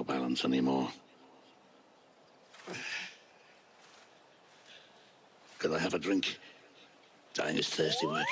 no balance anymore. Could I have a drink? Dying is thirsty work.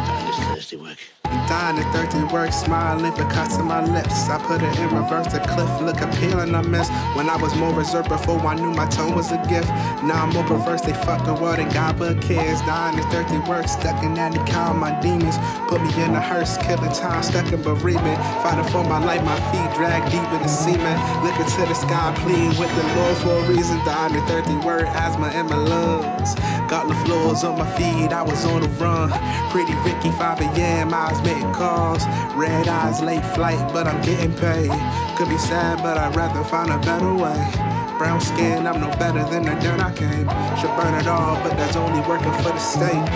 Dying is thirsty work. Dying at 30 work, smiling because of my lips. I put it in reverse, the cliff look appealing, I miss. When I was more reserved before I knew my tone was a gift. Now I'm more perverse, they fuck the world and God but kids. Dying at 30 work, stuck in that cow, my demons. Put me in a hearse, killing time, stuck in bereavement. Fighting for my life, my feet dragged deep in the semen. Looking to the sky, pleading with the Lord for a reason. Dying at 30 work, asthma in my lungs. Got the floors on my feet, I was on the run. Pretty Ricky, 5 a.m., I was making calls. Red eyes, late flight, but I'm getting paid. Could be sad, but I'd rather find a better way. Brown skin, I'm no better than the dirt I came. Should burn it all, but that's only working for the state.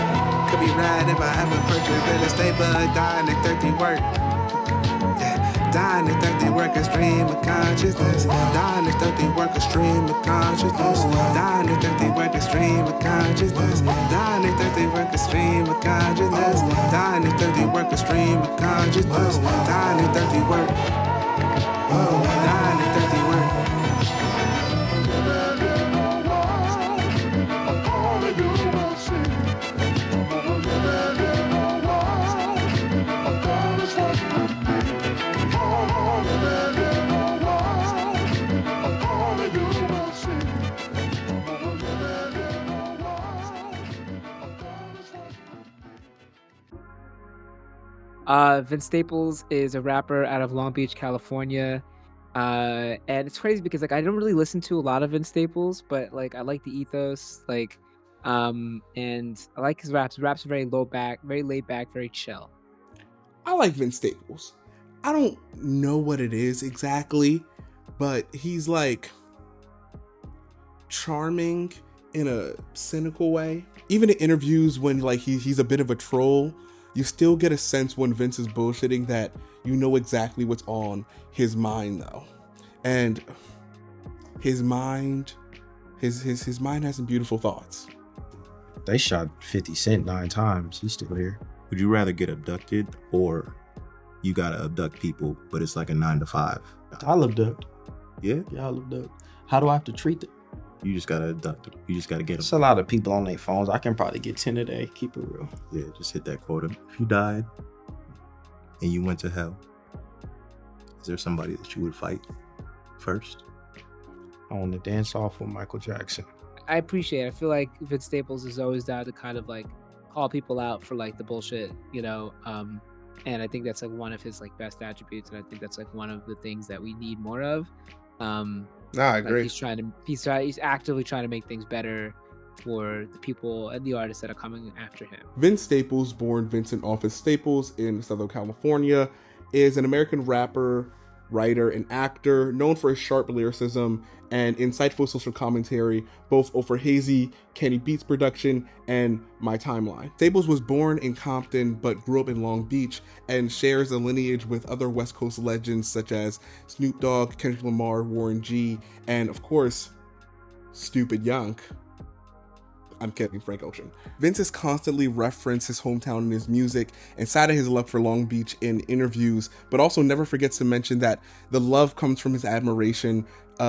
Could be rad if I ever purchase real estate, but dying at 30 work. Dying at 30 work, a stream of consciousness. Dying at 30 work, a stream of consciousness. Dying at 30 work, a stream of consciousness. Dying at 30 work, a stream of consciousness. Dying at 30 work, a stream of consciousness. Dying at 30 work. Oh, dying at 30 work. Vince Staples is a rapper out of Long Beach, California. And it's crazy because like I don't really listen to a lot of Vince Staples, but like I like the ethos, like and I like his raps. His raps are very very laid back, very chill. I like Vince Staples. I don't know what it is exactly, but he's like charming in a cynical way. Even in interviews when like he's a bit of a troll, you still get a sense when Vince is bullshitting that you know exactly what's on his mind though. And his mind has some beautiful thoughts. They shot 50 Cent 9 times. He's still here. Would you rather get abducted or you gotta abduct people, but it's like a 9 to 5? I'll abduct. Yeah? Yeah, I'll abduct. How do I have to treat them? You just gotta abduct them. You just gotta get them. There's a lot of people on their phones. I can probably get 10 a day. Keep it real. Yeah, just hit that quota. If you died and you went to hell, is there somebody that you would fight first? I want to dance off with Michael Jackson. I appreciate it. I feel like Vince Staples is always down to kind of like call people out for like the bullshit, you know. And I think that's like one of his like best attributes, and I think that's like one of the things that we need more of. I agree. Like he's actively trying to make things better for the people and the artists that are coming after him. Vince Staples, born Vincent Office Staples in Southern California, is an American rapper, writer, and actor known for his sharp lyricism and insightful social commentary, both over hazy Kenny Beats production and My Timeline. Staples was born in Compton but grew up in Long Beach and shares a lineage with other West Coast legends such as Snoop Dogg, Kendrick Lamar, Warren G, and of course, Stupid Young. I'm kidding, Frank Ocean. Vince has constantly referenced his hometown in his music and cited his love for Long Beach in interviews, but also never forgets to mention that the love comes from his admiration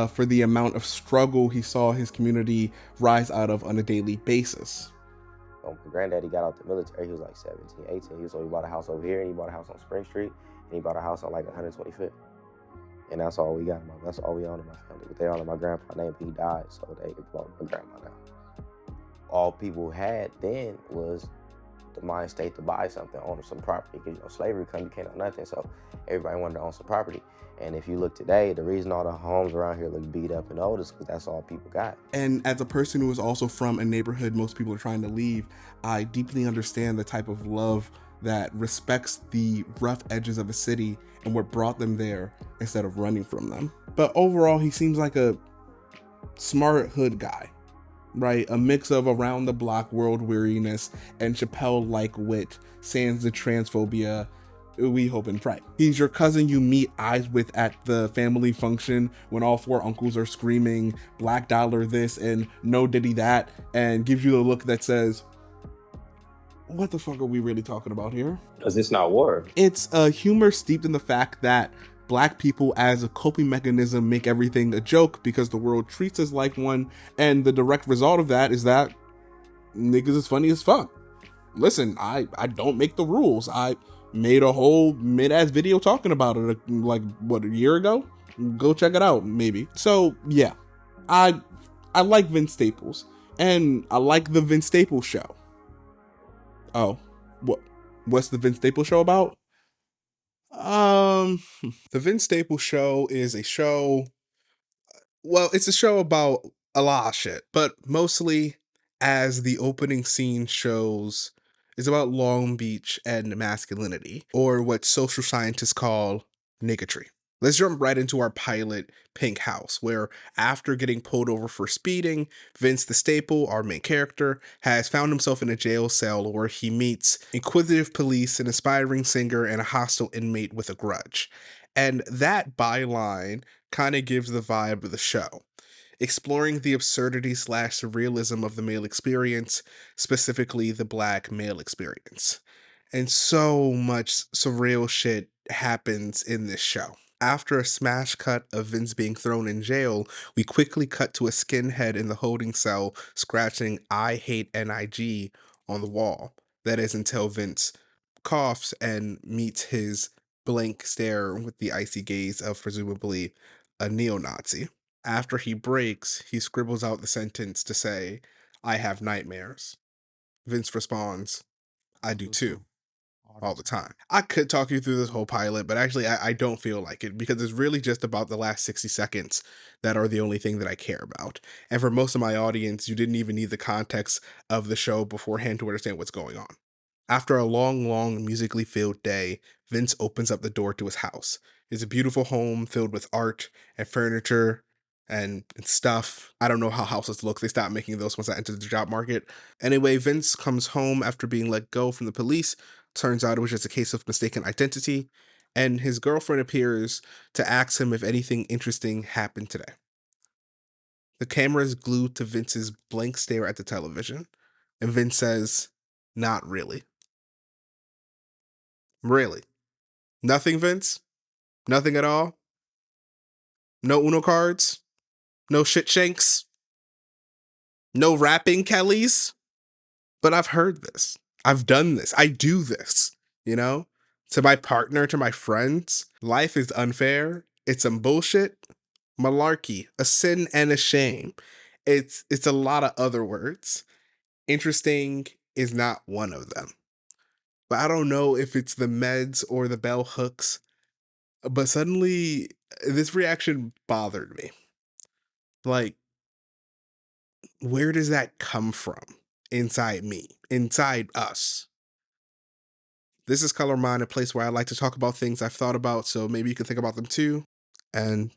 for the amount of struggle he saw his community rise out of on a daily basis. When Granddaddy got out the military, he was like 17, 18. So he bought a house over here, and he bought a house on Spring Street, and he bought a house on like 125th. And that's all we got. That's all we own in my family. But they all in my grandpa's name, but he died, so they bought my grandma now. All people had then was the mind state to buy something, own some property. Because, you know, slavery come, you can't own nothing. So everybody wanted to own some property. And if you look today, the reason all the homes around here look beat up and old is because that's all people got. And as a person who is also from a neighborhood most people are trying to leave, I deeply understand the type of love that respects the rough edges of a city and what brought them there instead of running from them. But overall, he seems like a smart hood guy, right? A mix of around the block world weariness and Chappelle-like wit, sans the transphobia, We hope and pray. He's your cousin you meet eyes with at the family function when all four uncles are screaming Black Dollar this and No Diddy that, and gives you the look that says, what the fuck are we really talking about here? Because it's not war. It's a humor steeped in the fact that Black people as a coping mechanism make everything a joke because the world treats us like one, and the direct result of that is that niggas is funny as fuck. Listen, I don't make the rules. I made a whole mid-ass video talking about it like what, a year ago? Go check it out, maybe. So yeah, I like Vince Staples, and I like the Vince Staples show. Oh, what's the Vince Staples show about? The Vince Staples show is a show. Well, it's a show about a lot of shit, but mostly, as the opening scene shows, is about Long Beach and masculinity, or what social scientists call niggatry. Let's jump right into our pilot, Pink House, where after getting pulled over for speeding, Vince the Staple, our main character, has found himself in a jail cell where he meets inquisitive police, an aspiring singer, and a hostile inmate with a grudge. And that byline kind of gives the vibe of the show, exploring the absurdity / surrealism of the male experience, specifically the Black male experience. And so much surreal shit happens in this show. After a smash cut of Vince being thrown in jail, we quickly cut to a skinhead in the holding cell scratching "I hate NIG" on the wall. That is until Vince coughs and meets his blank stare with the icy gaze of presumably a neo-Nazi. After he breaks, he scribbles out the sentence to say, "I have nightmares." Vince responds, "I do too." All the time. I could talk you through this whole pilot, but actually I don't feel like it because it's really just about the last 60 seconds that are the only thing that I care about. And for most of my audience, you didn't even need the context of the show beforehand to understand what's going on. After a long, musically filled day, Vince opens up the door to his house. It's a beautiful home filled with art and furniture and stuff. I don't know how houses look. They stopped making those once I entered the job market. Anyway, Vince comes home after being let go from the police. Turns out it was just a case of mistaken identity. And his girlfriend appears to ask him if anything interesting happened today. The camera is glued to Vince's blank stare at the television. And Vince says, "Not really." Really? Nothing, Vince? Nothing at all? No Uno cards? No shit shanks? No rapping Kellys? But I've heard this. I've done this. I do this, you know? To my partner, to my friends. Life is unfair. It's some bullshit. Malarkey. A sin and a shame. It's a lot of other words. Interesting is not one of them. But I don't know if it's the meds or the bell hooks. But suddenly, this reaction bothered me. Like, where does that come from inside me, inside us? This is Color Mind, a place where I like to talk about things I've thought about, so maybe you can think about them too. And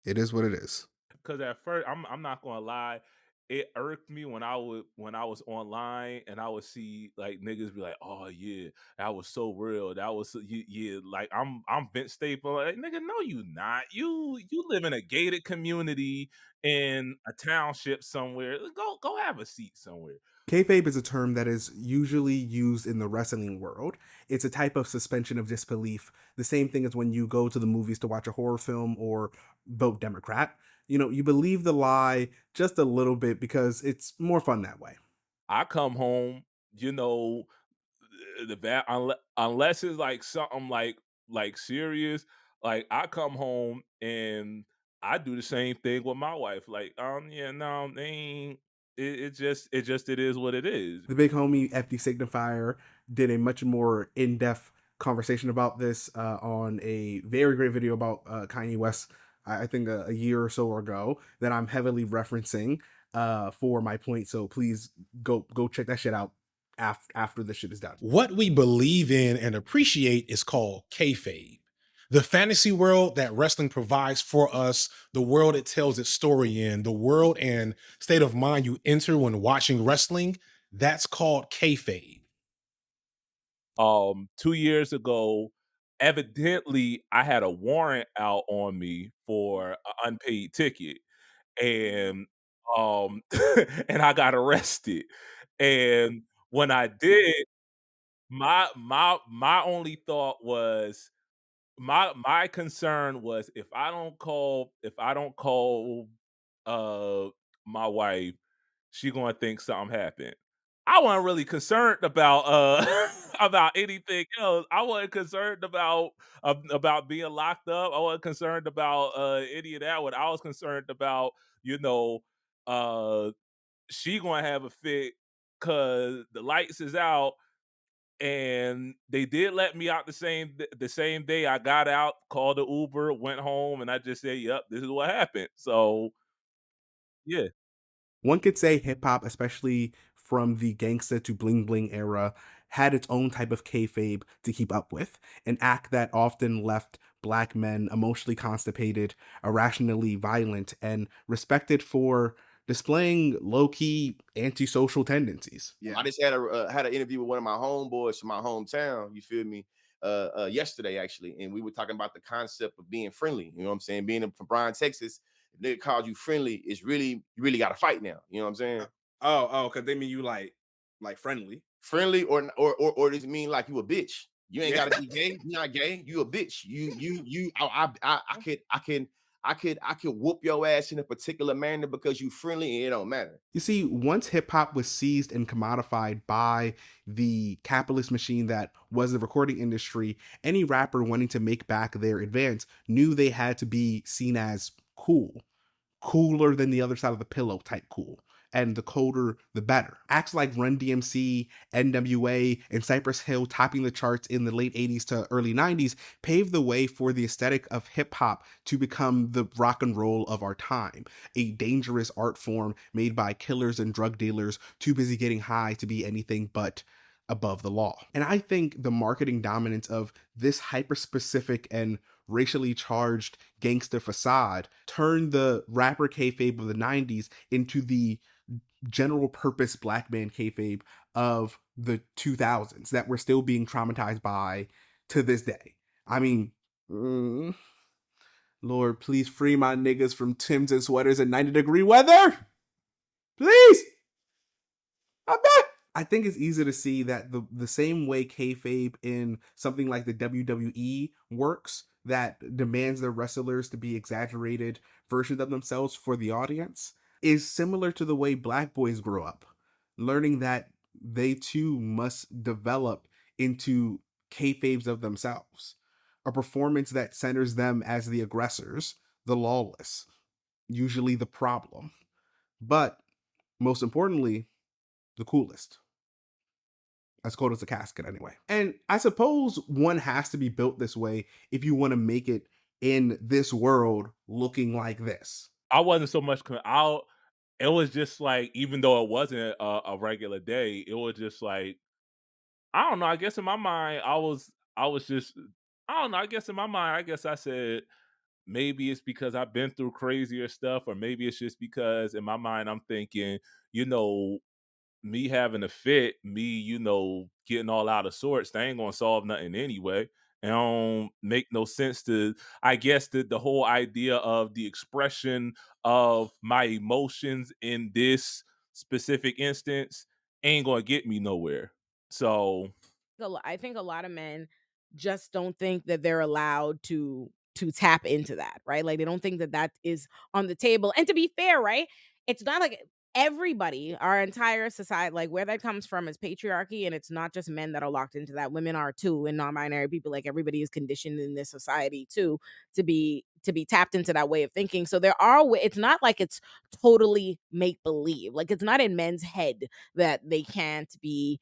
it is what it is. Because at first, I'm not gonna lie, it irked me when I was online and I would see like niggas be like, "Oh yeah, that was so real. That was yeah." Like I'm Vince Staple. Like, nigga, no, you not. You live in a gated community in a township somewhere. Go have a seat somewhere. Kayfabe is a term that is usually used in the wrestling world. It's a type of suspension of disbelief. The same thing as when you go to the movies to watch a horror film or vote Democrat. You know, you believe the lie just a little bit because it's more fun that way. I come home, you know, unless it's like something like serious. Like I come home and I do the same thing with my wife. Like, yeah, no, they ain't. It is what it is. The big homie FD Signifier did a much more in-depth conversation about this on a very great video about Kanye West, I think a year or so ago, that I'm heavily referencing for my point. So please go check that shit out after this shit is done. What we believe in and appreciate is called kayfabe. The fantasy world that wrestling provides for us, the world it tells its story in, the world and state of mind you enter when watching wrestling, that's called kayfabe. 2 years ago, evidently I had a warrant out on me for an unpaid ticket, and and I got arrested. And when I did, my only thought was my concern was if I don't call uh my wife, she gonna think something happened. I wasn't really concerned about about anything else. I wasn't concerned about being locked up. I wasn't concerned about any of that. What I was concerned about, you know, uh she gonna have a fit because the lights is out. And they did let me out the same day. I got out, called the Uber, went home, and I just said, "Yep, this is what happened." So yeah. One could say hip hop, especially from the gangsta to bling bling era, had its own type of kayfabe to keep up with, an act that often left black men emotionally constipated, irrationally violent, and respected for displaying low key antisocial tendencies. Yeah. I just had an interview with one of my homeboys from my hometown. You feel me? Yesterday actually, and we were talking about the concept of being friendly. You know what I'm saying? Being from Bryan, Texas, if nigga called you friendly, it's really you really got to fight now. You know what I'm saying? Because they mean you like friendly. Friendly or does it mean like you a bitch? You ain't gotta be gay. You're not gay. You a bitch. I could whoop your ass in a particular manner because you friendly and it don't matter. You see, once hip hop was seized and commodified by the capitalist machine that was the recording industry, any rapper wanting to make back their advance knew they had to be seen as cool, cooler than the other side of the pillow type cool. And the colder, the better. Acts like Run DMC, NWA, and Cypress Hill topping the charts in the late 80s to early 90s paved the way for the aesthetic of hip hop to become the rock and roll of our time, a dangerous art form made by killers and drug dealers too busy getting high to be anything but above the law. And I think the marketing dominance of this hyper-specific and racially charged gangster facade turned the rapper kayfabe of the 90s into the general purpose black man kayfabe of the 2000s that we're still being traumatized by to this day. I mean, Lord, please free my niggas from Timbs and sweaters and 90-degree weather. Please. I bet. I think it's easy to see that the same way kayfabe in something like the WWE works, that demands their wrestlers to be exaggerated versions of themselves for the audience, is similar to the way black boys grow up, learning that they too must develop into kayfabes of themselves, a performance that centers them as the aggressors, the lawless, usually the problem, but most importantly, the coolest. As cold as a casket, anyway. And I suppose one has to be built this way if you want to make it in this world looking like this. I wasn't so much out. It was just like, even though it wasn't a regular day, it was just like, I don't know. I guess in my mind, I was just, I don't know. I guess in my mind, I guess I said maybe it's because I've been through crazier stuff, or maybe it's just because in my mind I'm thinking, you know, me having a fit, me, getting all out of sorts, they ain't gonna solve nothing anyway. It don't make no sense to, I guess, the whole idea of the expression of my emotions in this specific instance ain't gonna get me nowhere. So I think a lot of men just don't think that they're allowed to tap into that, right? Like they don't think that that is on the table. And to be fair, right? It's not like everybody, our entire society, like where that comes from is patriarchy, and it's not just men that are locked into that. Women are too, and non-binary people. Like everybody is conditioned in this society too to be tapped into that way of thinking. So there are it's not like it's totally make believe. Like it's not in men's head that they can't be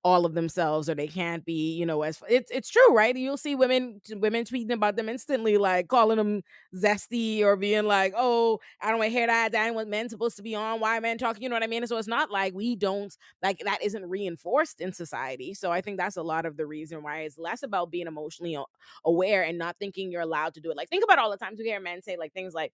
all of themselves, or they can't be, as it's true, right? You'll see women tweeting about them instantly, like calling them zesty, or being like, oh, I don't want to hear that ain't what men's supposed to be on, why men talking, you know what I mean? And so it's not like we don't, like, that isn't reinforced in society. So I think that's a lot of the reason why it's less about being emotionally aware and not thinking you're allowed to do it. Like, think about all the times we hear men say like things like,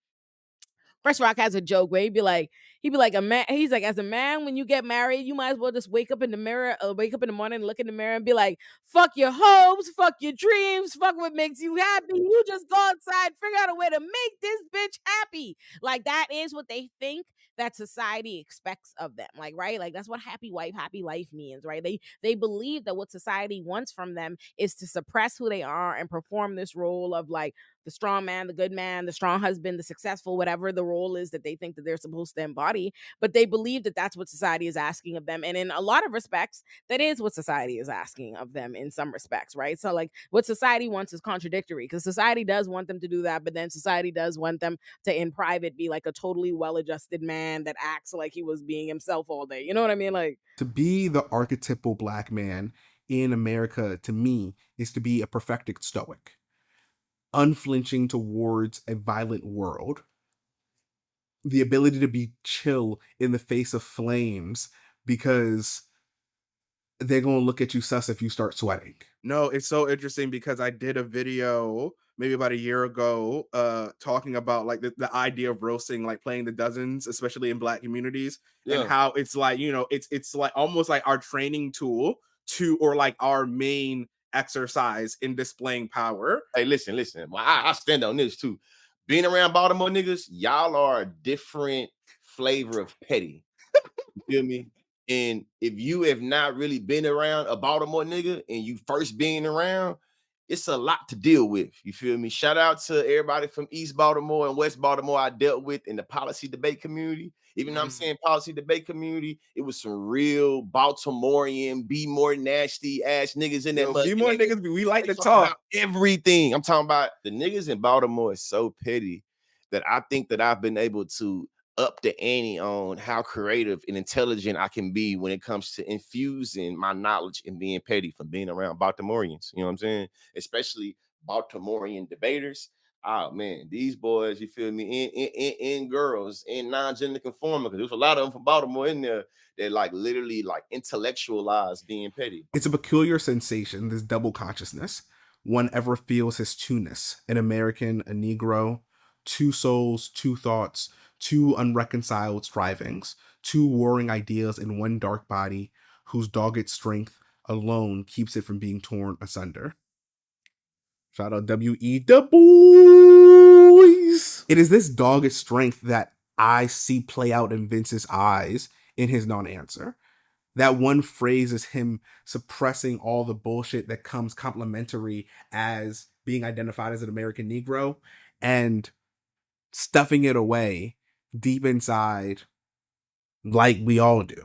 Fresh Rock has a joke where he'd be like, a man. He's like, as a man, when you get married, you might as well just wake up in the mirror, wake up in the morning, look in the mirror, and be like, fuck your hopes, fuck your dreams, fuck what makes you happy. You just go outside, figure out a way to make this bitch happy. Like that is what they think that society expects of them. Like, right? Like that's what happy wife, happy life means, right? They believe that what society wants from them is to suppress who they are and perform this role of like the strong man, the strong husband, the successful, whatever the role is that they think that they're supposed to embody. But they believe that that's what society is asking of them. And in a lot of respects, that is what society is asking of them in some respects, right? So like what society wants is contradictory because society does want them to do that, but then society does want them to in private be like a totally well-adjusted man that acts like he was being himself all day. You know what I mean? Like To be the archetypal black man in America, to me, is to be a perfected stoic, unflinching towards a violent world, the ability to be chill in the face of flames because they're going to look at you sus if you start sweating. No, it's so interesting because I did a video maybe about a year ago talking about like the idea of roasting, like playing the dozens, especially in Black communities, and how it's like, you know, it's like almost like our training tool to, or like our main exercise in displaying power. Hey, listen. Well, I stand on this too. Being around Baltimore niggas, y'all are a different flavor of petty. You feel me? And if you have not really been around a Baltimore nigga and you first being around, it's a lot to deal with. You feel me? Shout out to everybody from East Baltimore and West Baltimore I dealt with in the policy debate community. Even though I'm saying policy debate community, it was some real Baltimorean, be more nasty ass niggas in that. Be more niggas, we like to talk talk. about everything. I'm talking about the niggas in Baltimore is so petty that I think that I've been able to up the ante on how creative and intelligent I can be when it comes to infusing my knowledge and being petty from being around Baltimoreans. You know what I'm saying? Especially Baltimorean debaters. Oh man, these boys, you feel me, in girls, in non-gender conforming, because there's a lot of them from Baltimore in there that like literally like intellectualize being petty. It's a peculiar sensation, this double consciousness. One ever feels his two-ness, an American, a Negro, two souls, two thoughts, two unreconciled strivings, two warring ideas in one dark body whose dogged strength alone keeps it from being torn asunder. Shout out W.E. Du Bois. It is this dogged strength that I see play out in Vince's eyes in his non-answer. That one phrase is him suppressing all the bullshit that comes complimentary as being identified as an American Negro and stuffing it away deep inside like we all do.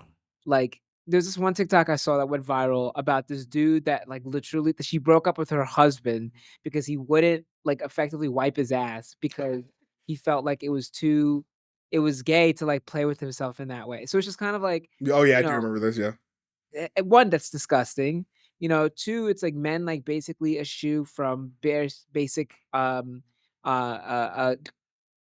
Like, there's this one TikTok I saw that went viral about this dude that like literally she broke up with her husband because he wouldn't like effectively wipe his ass because he felt like it was gay to like play with himself in that way. So it's just kind of like, Oh yeah, I you do know, remember this. Yeah. one, that's disgusting. You know, two, it's like men like basically eschew from basic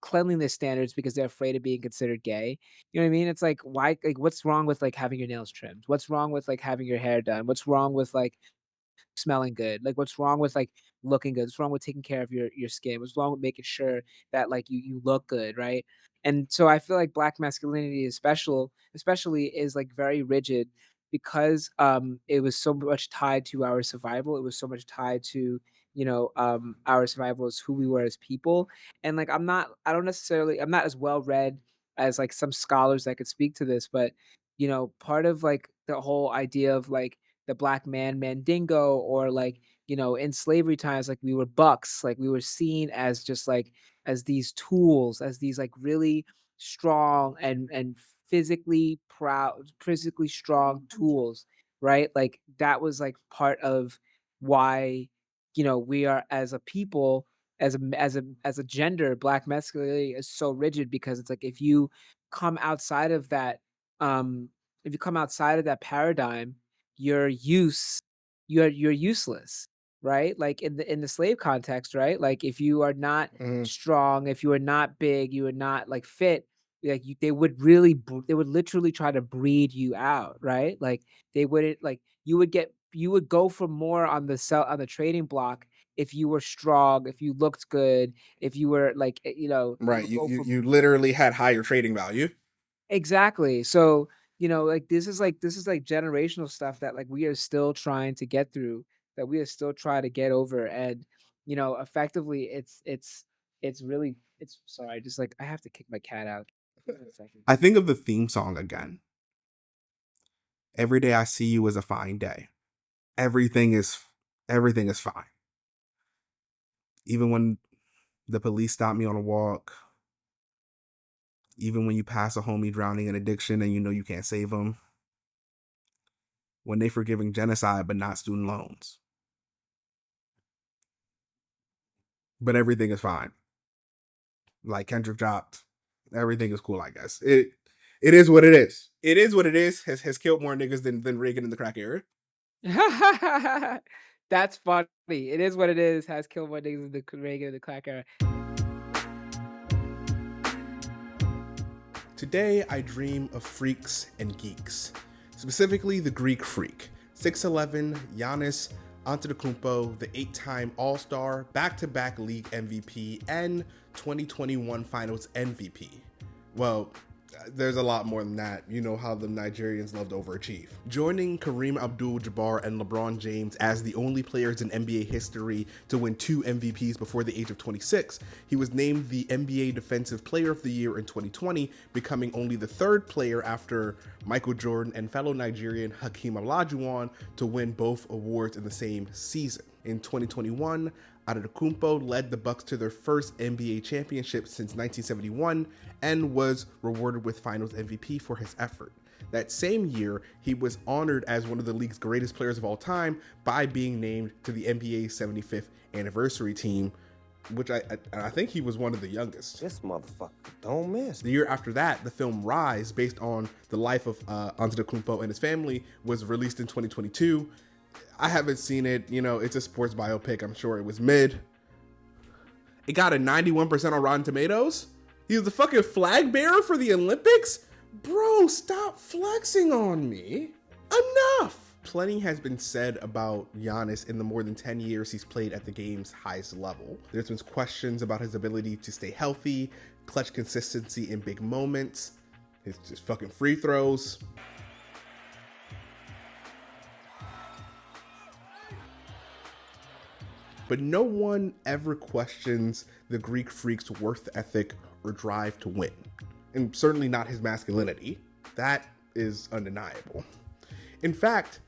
cleanliness standards because they're afraid of being considered gay. You know what I mean? It's like, why, like, what's wrong with like having your nails trimmed? What's wrong with like having your hair done? What's wrong with like smelling good? Like, what's wrong with like looking good? What's wrong with taking care of your skin? What's wrong with making sure that like you look good, right? And so I feel like black masculinity is especially is like very rigid because it was so much tied to our survival. It was so much tied to, our survival as who we were as people. And like I'm not as well read as like some scholars that could speak to this, but part of like the whole idea of like the black man mandingo, or like, in slavery times, like we were bucks, like we were seen as just like as these tools, as these like really strong and physically strong tools, right? Like that was like part of why, we are as a people, as a gender, black masculinity is so rigid because it's like come outside of that um if you come outside of that paradigm, you're use you're useless, right? Like in the slave context, right? Like if you are not strong, if you are not big, you are not like fit, like they would they would literally try to breed you out, right? Like they wouldn't, like you would go for more on the trading block if you were strong, if you looked good, if you were like, Right. go for You literally had higher trading value. exactly. So, like this is like generational stuff that like we are still trying to get through, that we are still trying to get over. And, effectively it's really it's sorry, just like I have to kick my cat out. Give me a second. I think of the theme song again. Every day I see you is a fine day. Everything is fine. Even when the police stop me on a walk, even when you pass a homie drowning in addiction and you know you can't save him, when they forgiving genocide but not student loans. But everything is fine. Like Kendrick dropped, everything is cool, I guess. It is what it is. It is what it is. Has killed more niggas than Reagan in the crack era. That's funny. It is what it is. Has killed more niggas in the Reagan and the crack era. Today, I dream of freaks and geeks, specifically the Greek freak, 6'11", Giannis Antetokounmpo, the 8-time All-Star, back-to-back league MVP, and 2021 Finals MVP. Well, there's a lot more than that. You know how the Nigerians love to overachieve. Joining Kareem Abdul-Jabbar and LeBron James as the only players in NBA history to win 2 MVPs before the age of 26, he was named the NBA Defensive Player of the Year in 2020, becoming only the 3rd player after Michael Jordan and fellow Nigerian Hakeem Olajuwon to win both awards in the same season. In 2021, Antetokounmpo led the Bucks to their first NBA championship since 1971 and was rewarded with Finals MVP for his effort. That same year, he was honored as one of the league's greatest players of all time by being named to the NBA's 75th anniversary team, which I think he was one of the youngest. This motherfucker don't miss. The year after that, the film Rise, based on the life of Antetokounmpo and his family, was released in 2022. I haven't seen it. It's a sports biopic. I'm sure it was mid. It got a 91% on Rotten Tomatoes. He was the fucking flag bearer for the Olympics? Bro, stop flexing on me. Enough. Plenty has been said about Giannis in the more than 10 years he's played at the game's highest level. There's been questions about his ability to stay healthy, clutch consistency in big moments, his just fucking free throws. But no one ever questions the Greek freak's work ethic or drive to win. And certainly not his masculinity. That is undeniable. In fact,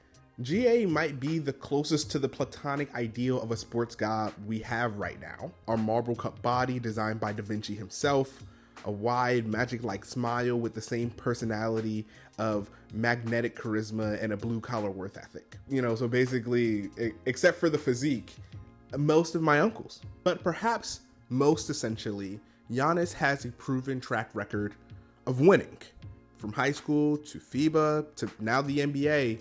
GA might be the closest to the platonic ideal of a sports god we have right now. Our marble cut body designed by Da Vinci himself, a wide, magic-like smile with the same personality of magnetic charisma and a blue-collar work ethic. So basically, except for the physique, most of my uncles. But perhaps most essentially, Giannis has a proven track record of winning. From high school to FIBA to now the NBA,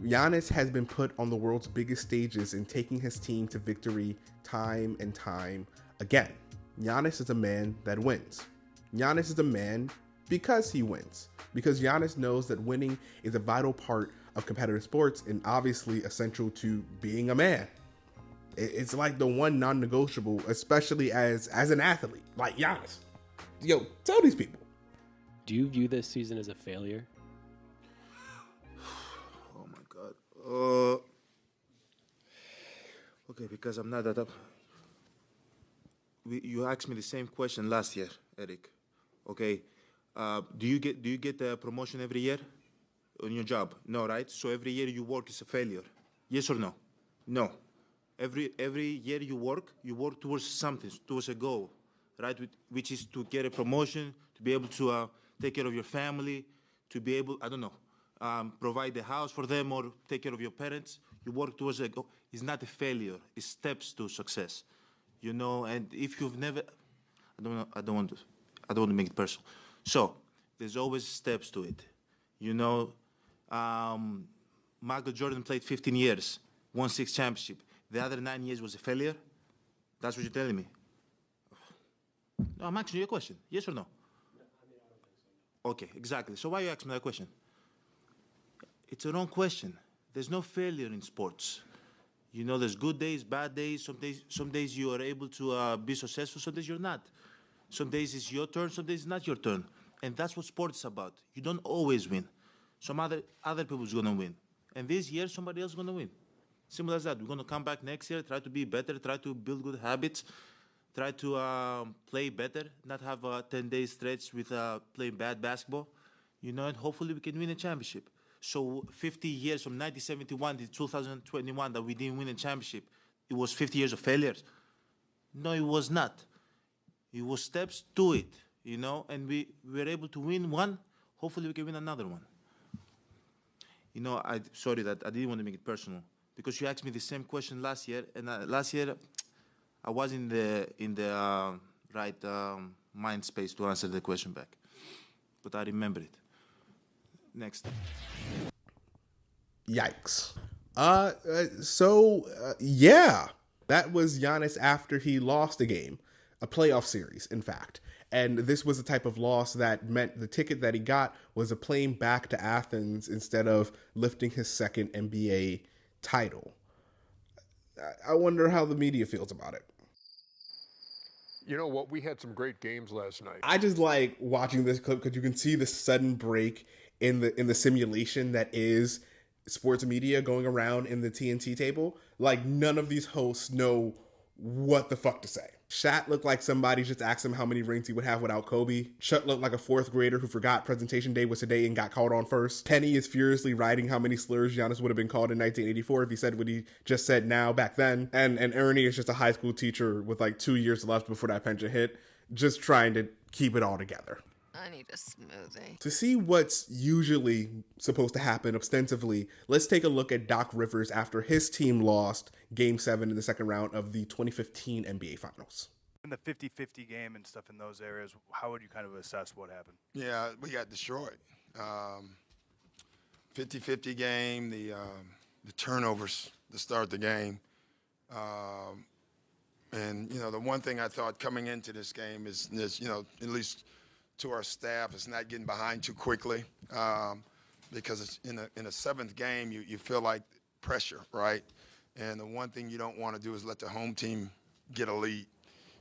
Giannis has been put on the world's biggest stages and taking his team to victory time and time again. Giannis is a man that wins. Giannis is a man because he wins. Because Giannis knows that winning is a vital part of competitive sports and obviously essential to being a man. It's like the one non-negotiable, especially as an athlete, like Giannis. Yo, tell these people. Do you view this season as a failure? Oh my God. Okay, because I'm not that up. You asked me the same question last year, Eric. Okay, do you get the promotion every year on your job? No, right? So every year you work is a failure. Yes or no? No. Every year you work towards something, towards a goal, right? Which is to get a promotion, to be able to take care of your family, to be able, provide the house for them or take care of your parents. You work towards a goal. It's not a failure. It's steps to success, And if you've never, I don't want to make it personal. So there's always steps to it, Michael Jordan played 15 years, won 6 championships. The other 9 years was a failure? That's what you're telling me? No, I'm asking you a question. Yes or no? Okay, exactly. So why are you asking me that question? It's a wrong question. There's no failure in sports. You know, there's good days, bad days. Some days you are able to be successful. Some days you're not. Some days it's your turn. Some days it's not your turn. And that's what sport is about. You don't always win. Some other people's gonna win. And this year, somebody else is gonna win. Simple as that. We're gonna come back next year, try to be better, try to build good habits, try to play better, not have a 10-day stretch with playing bad basketball, you know, and hopefully we can win a championship. So 50 years from 1971 to 2021 that we didn't win a championship, it was 50 years of failures? No, it was not. It was steps to it, you know, and we were able to win one. Hopefully we can win another one. You know, sorry that I didn't want to make it personal, because you asked me the same question last year, and last year I was in the right mind space to answer the question back, but I remember it. Next. Yikes. Yeah, that was Giannis after he lost a game, a playoff series, in fact. And this was the type of loss that meant the ticket that he got was a plane back to Athens instead of lifting his second NBA title. I wonder how the media feels about it. You know what? We had some great games last night. I just like watching this clip because you can see the sudden break in the simulation that is sports media going around in the TNT table. Like, none of these hosts know what the fuck to say. Shat looked like somebody just asked him how many rings he would have without Kobe. Shut looked like a fourth grader who forgot presentation day was today and got called on first. Penny is furiously writing how many slurs Giannis would have been called in 1984 if he said what he just said now back then. And Ernie is just a high school teacher with like 2 years left before that pension hit, just trying to keep it all together. I need a smoothie. To see what's usually supposed to happen ostensibly, let's take a look at Doc Rivers after his team lost Game 7 in the second round of the 2015 NBA Finals. In the 50-50 game and stuff in those areas, how would you kind of assess what happened? Yeah, we got destroyed. 50-50 game, the turnovers to start the game. And, you know, the one thing I thought coming into this game is you know, at least to our staff, is not getting behind too quickly, because it's in a seventh game, you feel like pressure, right? And the one thing you don't want to do is let the home team get a lead.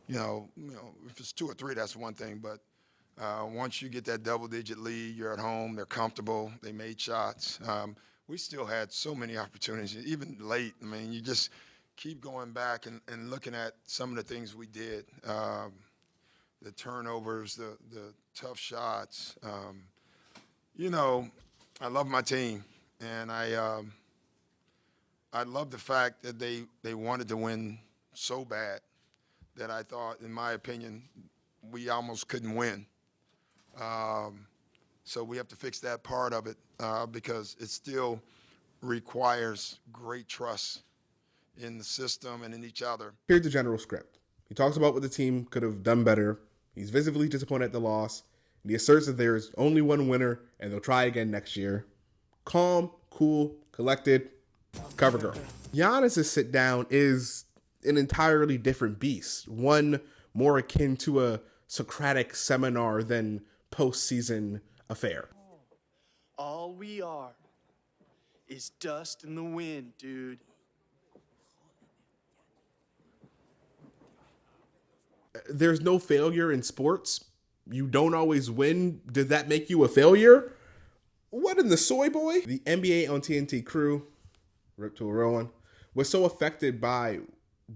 You know, if it's 2 or 3, that's one thing. But once you get that double-digit lead, you're at home. They're comfortable. They made shots. We still had so many opportunities, even late. I mean, you just keep going back and looking at some of the things we did. The turnovers, the tough shots. You know, I love my team, and I love the fact that they wanted to win so bad that I thought, in my opinion, we almost couldn't win. So we have to fix that part of it, because it still requires great trust in the system and in each other. Here's the general script. He talks about what the team could have done better. He's visibly disappointed at the loss. And he asserts that there is only one winner and they'll try again next year. Calm, cool, collected, cover girl. Giannis' sit down is an entirely different beast. One more akin to a Socratic seminar than postseason affair. All we are is dust in the wind, dude. There's no failure in sports. You don't always win. Did that make you a failure? What in the soy boy? The NBA on TNT crew, rip to a real one, was so affected by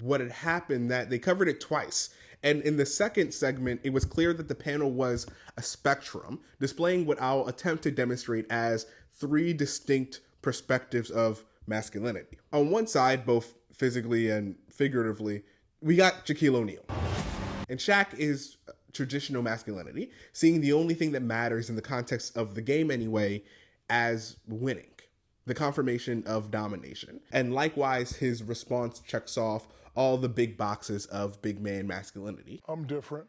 what had happened that they covered it twice. And in the second segment, it was clear that the panel was a spectrum, displaying what I'll attempt to demonstrate as 3 distinct perspectives of masculinity. On one side, both physically and figuratively, we got Shaquille O'Neal. And Shaq is traditional masculinity, seeing the only thing that matters in the context of the game anyway as winning, the confirmation of domination. And likewise, his response checks off all the big boxes of big man masculinity. I'm different.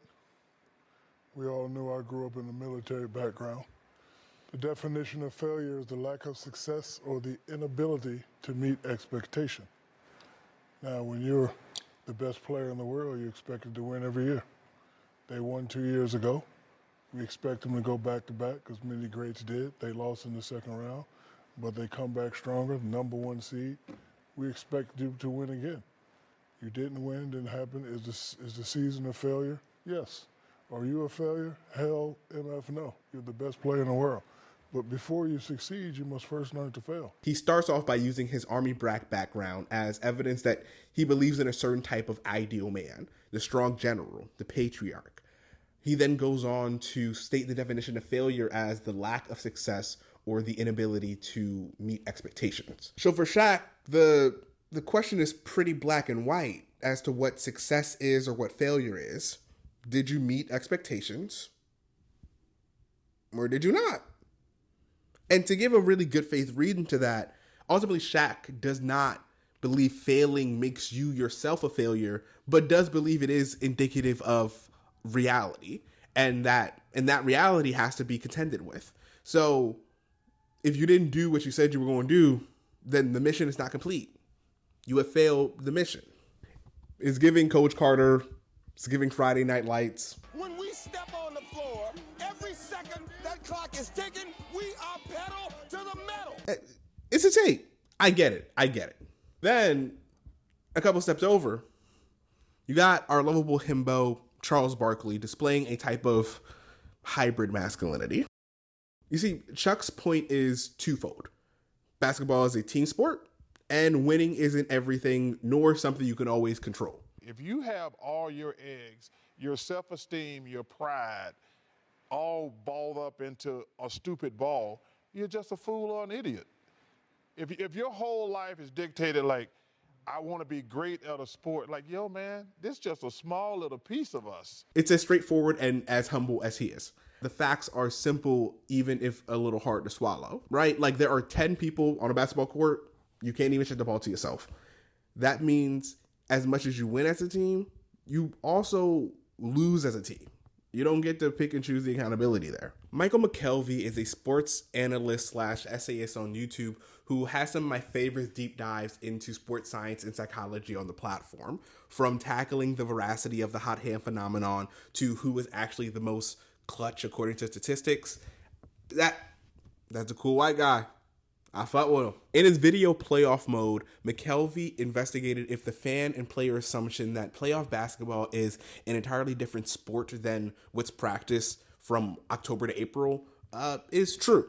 We all knew I grew up in a military background. The definition of failure is the lack of success or the inability to meet expectation. Now, when you're the best player in the world, you're expected to win every year. They won 2 years ago. We expect them to go back-to-back, because many greats did. They lost in the second round, but they come back stronger, number 1 seed. we expect you to win again. You didn't win, didn't happen. Is the season a failure? Yes. Are you a failure? Hell, MF, no. You're the best player in the world. But before you succeed, you must first learn to fail. He starts off by using his Army brat background as evidence that he believes in a certain type of ideal man, the strong general, the patriarch. He then goes on to state the definition of failure as the lack of success or the inability to meet expectations. So for Shaq, the question is pretty black and white as to what success is or what failure is. Did you meet expectations? Or did you not? And to give a really good faith reading to that, ultimately Shaq does not believe failing makes you yourself a failure, but does believe it is indicative of reality, and that reality has to be contended with. So if you didn't do what you said you were going to do, then the mission is not complete. You have failed the mission. It's giving Coach Carter, it's giving Friday Night Lights. When we step on the floor, every second that clock is ticking, we are pedal to the metal. It's a tape. I get it. Then, a couple steps over, you got our lovable himbo, Charles Barkley, displaying a type of hybrid masculinity. You see, Chuck's point is twofold. Basketball is a team sport, and winning isn't everything, nor something you can always control. If you have all your eggs, your self-esteem, your pride, all balled up into a stupid ball, you're just a fool or an idiot. If your whole life is dictated like, I want to be great at a sport, like, yo, man, this is just a small little piece of us. It's as straightforward and as humble as he is. The facts are simple, even if a little hard to swallow, right? Like, there are 10 people on a basketball court. You can't even shoot the ball to yourself. That means as much as you win as a team, you also lose as a team. You don't get to pick and choose the accountability there. Michael McKelvey is a sports analyst / essayist on YouTube who has some of my favorite deep dives into sports science and psychology on the platform, from tackling the veracity of the hot hand phenomenon to who is actually the most clutch according to statistics. That's a cool white guy. I fuck with him. In his video Playoff Mode, McKelvey investigated if the fan and player assumption that playoff basketball is an entirely different sport than what's practiced from October to April is true.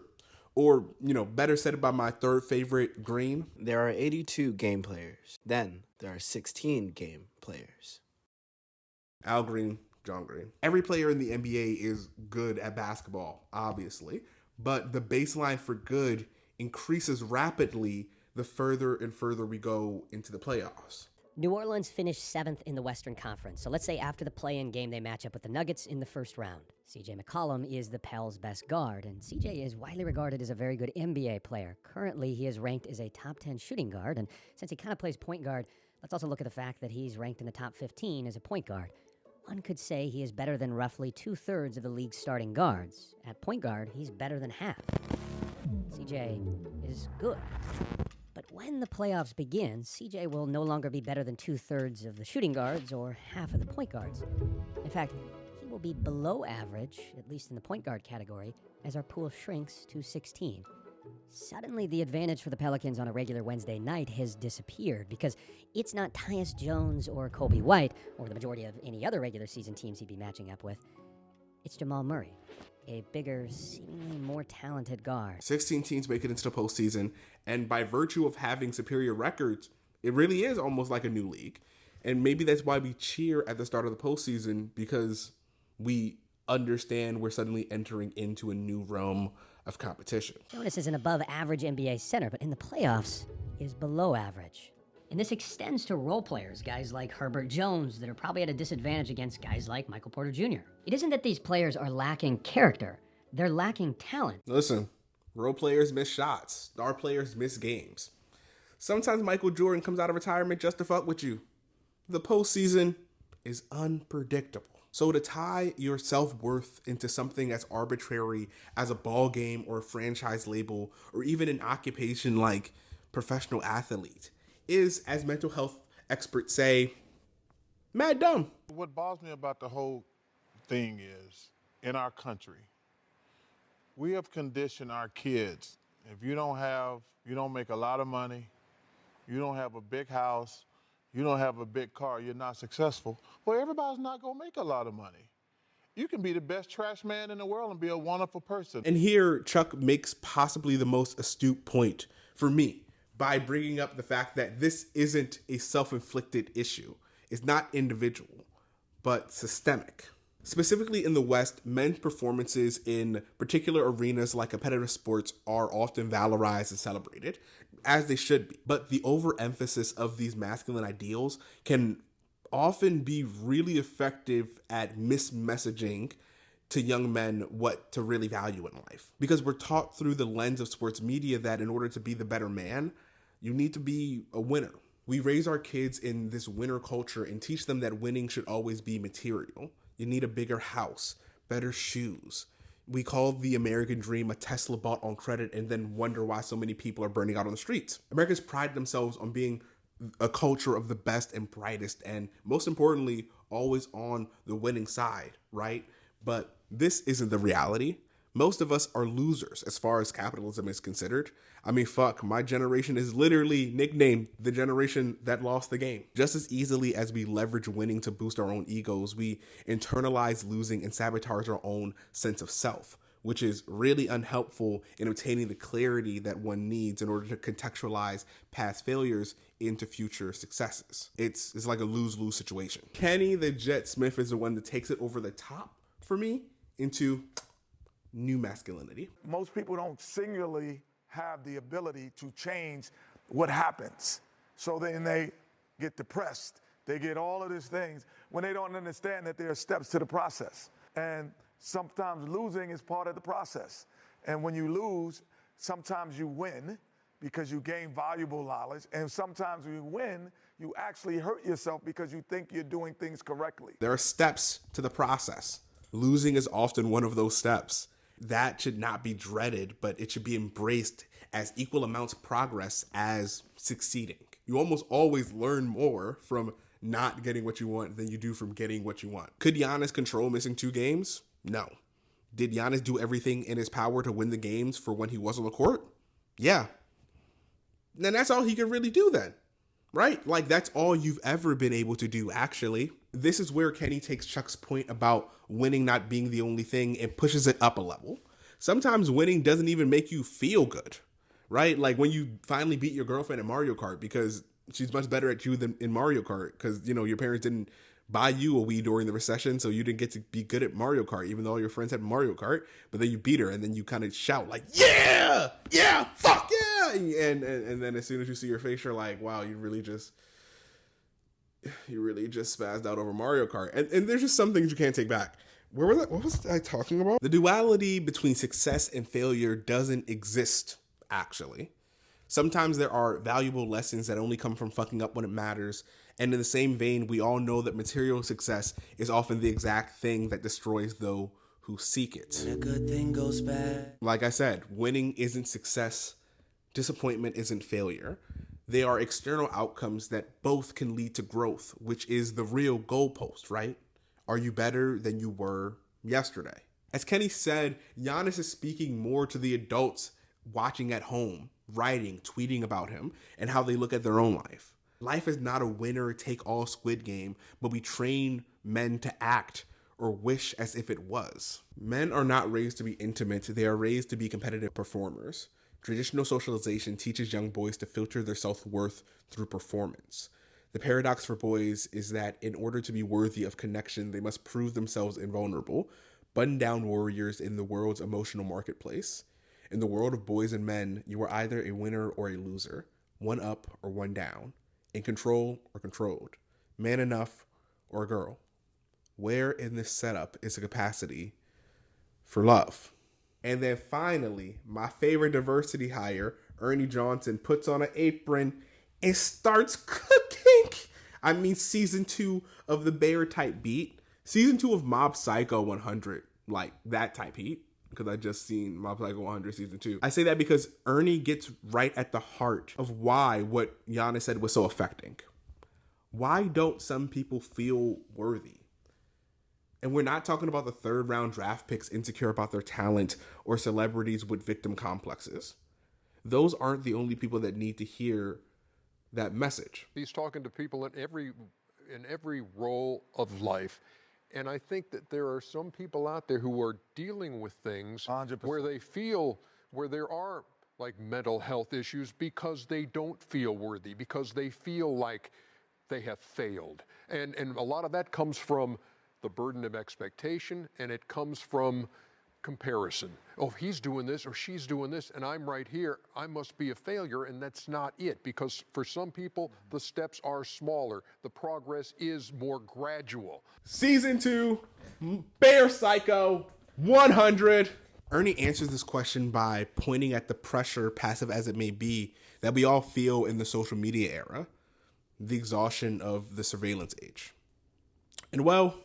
Or, better said by my third favorite, Green. There are 82 game players. Then there are 16 game players. Al Green, John Green. Every player in the NBA is good at basketball, obviously. But the baseline for good increases rapidly the further and further we go into the playoffs. New Orleans finished 7th in the Western Conference, so let's say after the play-in game they match up with the Nuggets in the first round. CJ McCollum is the Pels' best guard, and CJ is widely regarded as a very good NBA player. Currently, he is ranked as a top 10 shooting guard, and since he kind of plays point guard, let's also look at the fact that he's ranked in the top 15 as a point guard. One could say he is better than roughly 2/3 of the league's starting guards. At point guard, he's better than half. CJ is good. But when the playoffs begin, CJ will no longer be better than 2/3 of the shooting guards or half of the point guards. In fact, he will be below average, at least in the point guard category, as our pool shrinks to 16. Suddenly, the advantage for the Pelicans on a regular Wednesday night has disappeared because it's not Tyus Jones or Kobe White or the majority of any other regular season teams he'd be matching up with. It's Jamal Murray, a bigger, seemingly more talented guard. 16 teams make it into the postseason, and by virtue of having superior records, it really is almost like a new league. And maybe that's why we cheer at the start of the postseason, because we understand we're suddenly entering into a new realm of competition. Jonas is an above-average NBA center, but in the playoffs, he is below average. And this extends to role players, guys like Herbert Jones, that are probably at a disadvantage against guys like Michael Porter Jr. It isn't that these players are lacking character, they're lacking talent. Listen, role players miss shots, star players miss games. Sometimes Michael Jordan comes out of retirement just to fuck with you. The postseason is unpredictable. So to tie your self-worth into something as arbitrary as a ball game or a franchise label or even an occupation like professional athlete is, as mental health experts say, mad dumb. What bothers me about the whole thing is, in our country, we have conditioned our kids. If you don't make a lot of money, you don't have a big house, you don't have a big car, you're not successful, well, everybody's not going to make a lot of money. You can be the best trash man in the world and be a wonderful person. And here, Chuck makes possibly the most astute point for me by bringing up the fact that this isn't a self-inflicted issue. It's not individual, but systemic. Specifically in the West, men's performances in particular arenas like competitive sports are often valorized and celebrated, as they should be. But the overemphasis of these masculine ideals can often be really effective at mismessaging to young men what to really value in life. Because we're taught through the lens of sports media that in order to be the better man, you need to be a winner. We raise our kids in this winner culture and teach them that winning should always be material. You need a bigger house, better shoes. We call the American dream a Tesla bought on credit and then wonder why so many people are burning out on the streets. Americans pride themselves on being a culture of the best and brightest and, most importantly, always on the winning side, right? But this isn't the reality. Most of us are losers as far as capitalism is considered. I mean, fuck, my generation is literally nicknamed the generation that lost the game. Just as easily as we leverage winning to boost our own egos, we internalize losing and sabotage our own sense of self, which is really unhelpful in obtaining the clarity that one needs in order to contextualize past failures into future successes. It's like a lose-lose situation. Kenny the Jet Smith is the one that takes it over the top for me into new masculinity. Most people don't singularly have the ability to change what happens. So then they get depressed. They get all of these things when they don't understand that there are steps to the process. And sometimes losing is part of the process. And when you lose, sometimes you win because you gain valuable knowledge. And sometimes when you win, you actually hurt yourself because you think you're doing things correctly. There are steps to the process. Losing is often one of those steps. That should not be dreaded, but it should be embraced as equal amounts of progress as succeeding. You almost always learn more from not getting what you want than you do from getting what you want. Could Giannis control missing 2 games? No. Did Giannis do everything in his power to win the games for when he was on the court? Yeah. Then that's all he could really do then, right? Like, that's all you've ever been able to do, actually. This is where Kenny takes Chuck's point about winning not being the only thing and pushes it up a level. Sometimes winning doesn't even make you feel good, right? Like when you finally beat your girlfriend in Mario Kart because she's much better at you than in Mario Kart because, you know, your parents didn't buy you a Wii during the recession, so you didn't get to be good at Mario Kart, even though all your friends had Mario Kart, but then you beat her and then you kind of shout like, yeah, fuck yeah. And then as soon as you see your face, you're like, wow, you really just spazzed out over Mario Kart. And there's just some things you can't take back. Where was that? What was I talking about? The duality between success and failure doesn't exist, actually. Sometimes there are valuable lessons that only come from fucking up when it matters. And in the same vein, we all know that material success is often the exact thing that destroys those who seek it. When a good thing goes bad. Like I said, winning isn't success. Disappointment isn't failure. They are external outcomes that both can lead to growth, which is the real goalpost, right? Are you better than you were yesterday? As Kenny said, Giannis is speaking more to the adults watching at home, writing, tweeting about him, and how they look at their own life. Life is not a winner-take-all Squid Game, but we train men to act or wish as if it was. Men are not raised to be intimate, they are raised to be competitive performers. Traditional socialization teaches young boys to filter their self-worth through performance. The paradox for boys is that in order to be worthy of connection, they must prove themselves invulnerable, button-down warriors in the world's emotional marketplace. In the world of boys and men, you are either a winner or a loser, one up or one down, in control or controlled, man enough or a girl. Where in this setup is the capacity for love? And then finally, my favorite diversity hire, Ernie Johnson, puts on an apron and starts cooking. I mean, season 2 of the Bear type beat. Season 2 of Mob Psycho 100, like that type heat. Because I just seen Mob Psycho 100 season 2. I say that because Ernie gets right at the heart of why what Giannis said was so affecting. Why don't some people feel worthy? And we're not talking about the 3rd round draft picks insecure about their talent or celebrities with victim complexes. Those aren't the only people that need to hear that message. He's talking to people in every role of life. And I think that there are some people out there who are dealing with things 100%. where there are like mental health issues because they don't feel worthy, because they feel like they have failed. And a lot of that comes from the burden of expectation, and it comes from comparison. Oh, he's doing this or she's doing this, and I'm right here. I must be a failure, and that's not it. Because for some people, the steps are smaller. The progress is more gradual. Season 2, Bear Psycho 100. Ernie answers this question by pointing at the pressure, passive as it may be, that we all feel in the social media era, the exhaustion of the surveillance age. And well,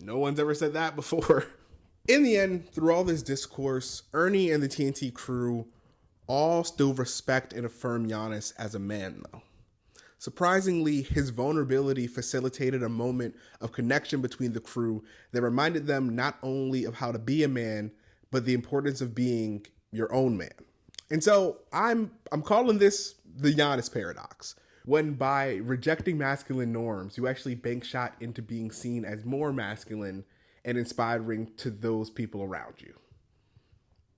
no one's ever said that before. In the end, through all this discourse, Ernie and the TNT crew all still respect and affirm Giannis as a man, though. Surprisingly, his vulnerability facilitated a moment of connection between the crew that reminded them not only of how to be a man, but the importance of being your own man. And so I'm calling this the Giannis Paradox, when by rejecting masculine norms, you actually bank shot into being seen as more masculine and inspiring to those people around you,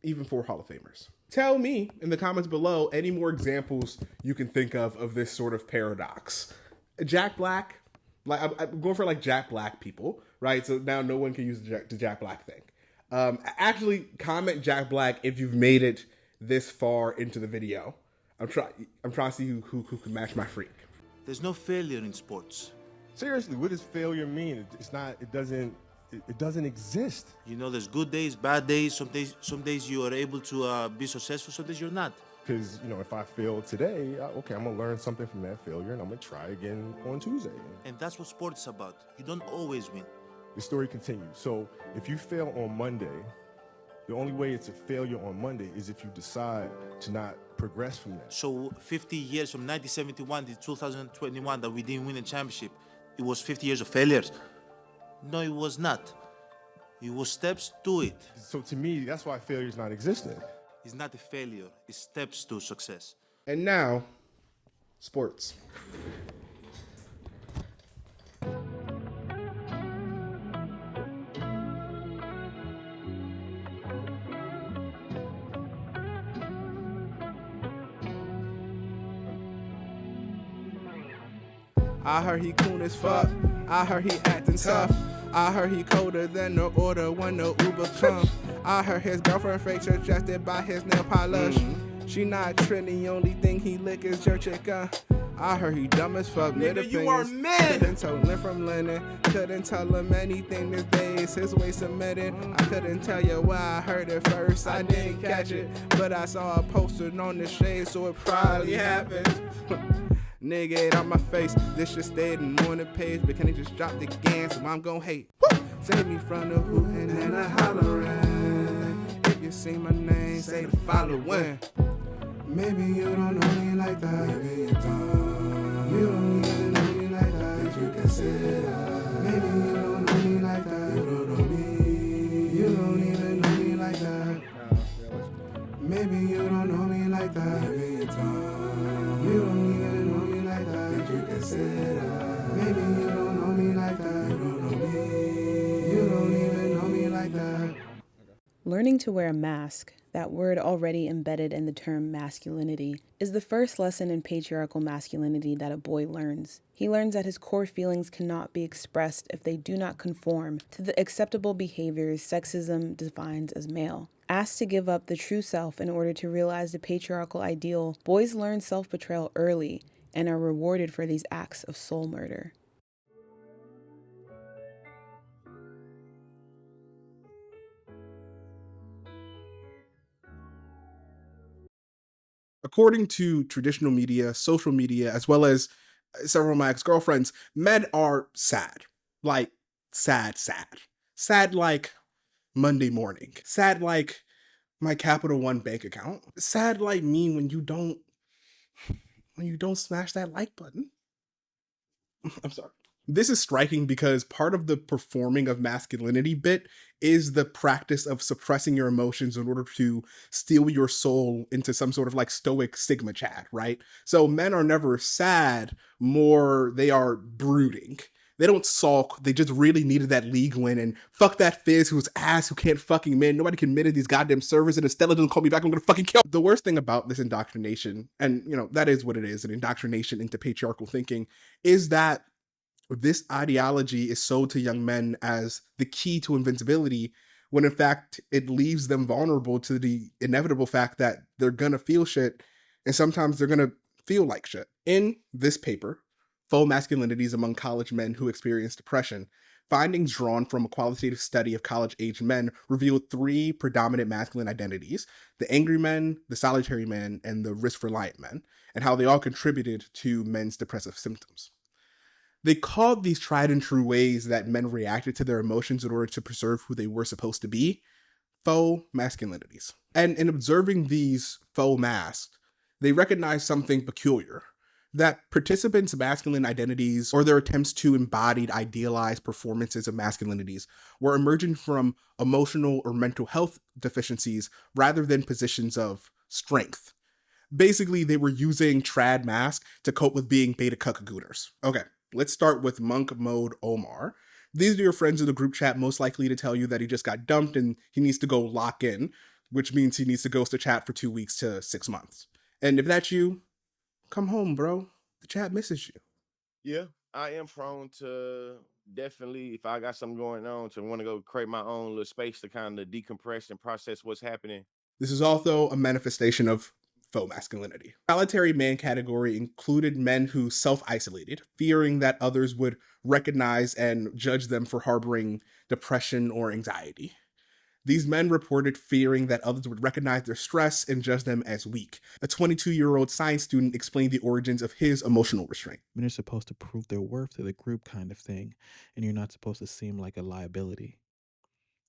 even for Hall of Famers. Tell me in the comments below any more examples you can think of this sort of paradox. Jack Black, like I'm going for like Jack Black people, right? So now no one can use the Jack Black thing. Actually, comment Jack Black if you've made it this far into the video. I'm trying to see who can match my freak. There's no failure in sports. Seriously, what does failure mean? It doesn't exist. You know, there's good days, bad days. Some days you are able to be successful. Some days you're not. Because if I fail today, okay, I'm gonna learn something from that failure, and I'm gonna try again on Tuesday. And that's what sports is about. You don't always win. The story continues. So if you fail on Monday, the only way it's a failure on Monday is if you decide to not progress from that. So 50 years from 1971 to 2021 that we didn't win a championship, it was 50 years of failures. No, it was not. It was steps to it. So to me, that's why failure is not existent. It's not a failure. It's steps to success. And now, sports. I heard he cool as fuck. I heard he acting tough. I heard he colder than the order when the Uber come. I heard his girlfriend fake suggested by his nail polish. She not trendy, only thing he lick is your chicken. I heard he dumb as fuck. Nigga, you are mad. Couldn't tell him from Lennon. Couldn't tell him anything these days. His way submitted. I couldn't tell you why I heard it first. I didn't catch it, but I saw a poster on the shade, so it probably happened. Nigga ate on my face. This shit stayed in morning page, but can he just drop the gas? So I'm gon' hate. Woo! Save me from the hooting and the hollering. If you see my name, say the following. Maybe you don't know me like that. Maybe you don't. You don't even know me like that. Did you consider? Maybe you don't know me like that. You don't know me. You don't even know me like that. Maybe you don't know me like that. Maybe you don't. You don't even know me like that. Did you consider? Maybe you don't know me like that. You don't know me. You don't even know me like that. Learning to wear a mask, that word already embedded in the term masculinity, is the first lesson in patriarchal masculinity that a boy learns. He learns that his core feelings cannot be expressed if they do not conform to the acceptable behaviors sexism defines as male. Asked to give up the true self in order to realize the patriarchal ideal, boys learn self-betrayal early and are rewarded for these acts of soul murder. According to traditional media, social media, as well as several of my ex-girlfriends, men are sad. Like, sad. Sad like Monday morning. Sad like my Capital One bank account. Sad like me when you don't smash that like button. I'm sorry. This is striking because part of the performing of masculinity bit is the practice of suppressing your emotions in order to steal your soul into some sort of like stoic Sigma chat, right? So men are never sad, more they are brooding. They don't sulk. They just really needed that league win. And fuck that Fizz who's ass, who can't fucking win. Nobody can admit these goddamn servers. And if Stella doesn't call me back, I'm gonna fucking kill. The worst thing about this indoctrination, and you know, that is what it is, an indoctrination into patriarchal thinking, is that this ideology is sold to young men as the key to invincibility, when in fact it leaves them vulnerable to the inevitable fact that they're gonna feel shit, and sometimes they're gonna feel like shit. In this paper, Faux Masculinities Among College Men Who Experience Depression, findings drawn from a qualitative study of college-aged men revealed 3 predominant masculine identities: the angry men, the solitary men, and the risk-reliant men, and how they all contributed to men's depressive symptoms. They called these tried and true ways that men reacted to their emotions in order to preserve who they were supposed to be faux masculinities. And in observing these faux masks, they recognized something peculiar: that participants' masculine identities, or their attempts to embody idealized performances of masculinities, were emerging from emotional or mental health deficiencies rather than positions of strength. Basically, they were using trad mask to cope with being beta cuckagooners. Okay, let's start with Monk Mode Omar. These are your friends in the group chat most likely to tell you that he just got dumped and he needs to go lock in, which means he needs to ghost the chat for 2 weeks to 6 months. And if that's you, come home, bro. The chat misses you. Yeah, I am prone to definitely, if I got something going on, to want to go create my own little space to kind of decompress and process what's happening. This is also a manifestation of faux masculinity. Solitary man category included men who self-isolated, fearing that others would recognize and judge them for harboring depression or anxiety. These men reported fearing that others would recognize their stress and judge them as weak. A 22-year-old science student explained the origins of his emotional restraint. Men are supposed to prove their worth to the group kind of thing, and you're not supposed to seem like a liability.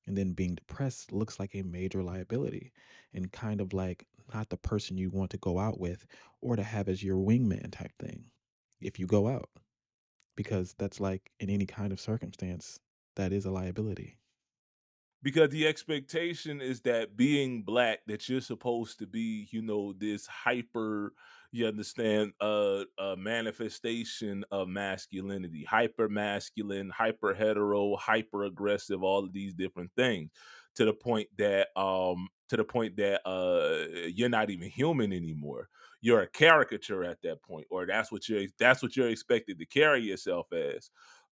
And then being depressed looks like a major liability and kind of like not the person you want to go out with or to have as your wingman type thing if you go out. Because that's like in any kind of circumstance, that is a liability. Because the expectation is that being black, that you're supposed to be, you know, this hyper, you understand, manifestation of masculinity, hyper masculine, hyper hetero, hyper aggressive, all of these different things, to the point that you're not even human anymore. You're a caricature at that point, or that's what you're expected to carry yourself as.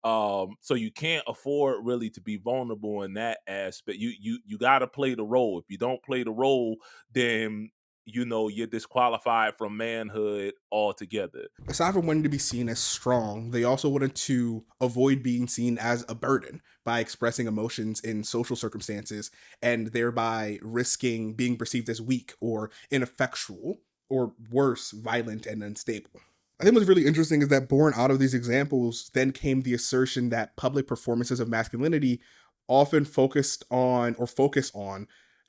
So you can't afford really to be vulnerable in that aspect. You got to play the role. If you don't play the role, then you know you're disqualified from manhood altogether. Aside from wanting to be seen as strong, they also wanted to avoid being seen as a burden by expressing emotions in social circumstances and thereby risking being perceived as weak or ineffectual, or worse, violent and unstable. I think what's really interesting is that born out of these examples then came the assertion that public performances of masculinity often focus on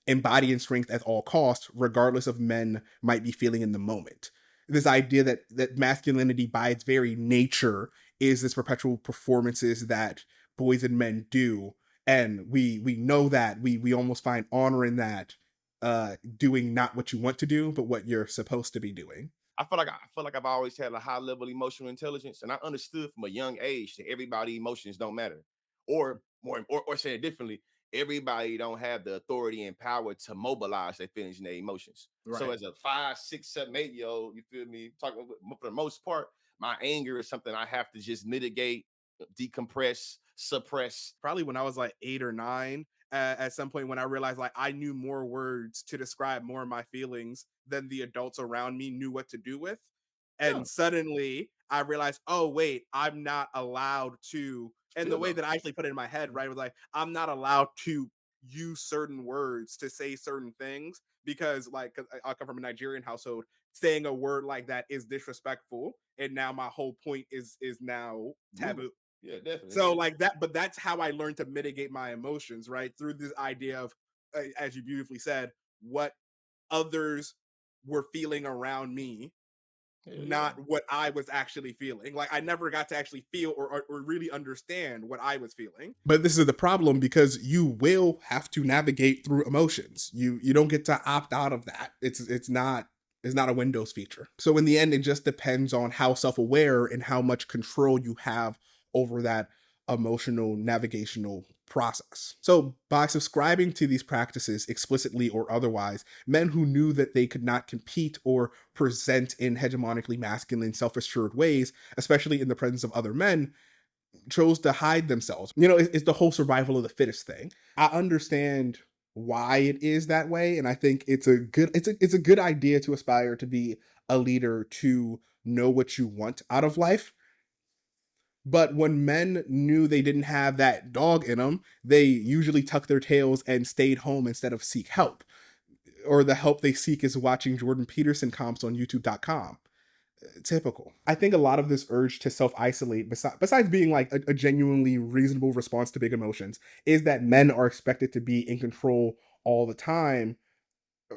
embodying strength at all costs, regardless of men might be feeling in the moment. This idea that masculinity by its very nature is this perpetual performances that boys and men do, and we know that we almost find honor in that, doing not what you want to do, but what you're supposed to be doing. I feel like I've always had a high level emotional intelligence, and I understood from a young age that everybody emotions don't matter, or say it differently, everybody don't have the authority and power to mobilize their feelings and their emotions. Right. So as a 5, 6, 7, 8-year-old, you feel me? Talking for the most part, my anger is something I have to just mitigate, decompress, suppress. Probably when I was like 8 or 9, at some point when I realized like I knew more words to describe more of my feelings than the adults around me knew what to do with. And suddenly I realized, oh wait, I'm not allowed to. And the way that I actually put it in my head, right, was like, I'm not allowed to use certain words to say certain things because, like, 'cause I come from a Nigerian household, saying a word like that is disrespectful, and now my whole point is now taboo. Yeah, definitely. So like that, but that's how I learned to mitigate my emotions, right? Through this idea of, as you beautifully said, what others were feeling around me not what I was actually feeling. Like I never got to actually feel or really understand what I was feeling. But this is the problem, because you will have to navigate through emotions. You don't get to opt out of that. It's not a Windows feature. So in the end, it just depends on how self-aware and how much control you have over that emotional navigational process. So by subscribing to these practices explicitly or otherwise, men who knew that they could not compete or present in hegemonically masculine, self-assured ways, especially in the presence of other men, chose to hide themselves. You know, it's the whole survival of the fittest thing. I understand why it is that way, and I think it's a good idea to aspire to be a leader, to know what you want out of life. But when men knew they didn't have that dog in them, they usually tucked their tails and stayed home instead of seek help. Or the help they seek is watching Jordan Peterson comps on youtube.com. Typical. I think a lot of this urge to self-isolate, besides being like a genuinely reasonable response to big emotions, is that men are expected to be in control all the time,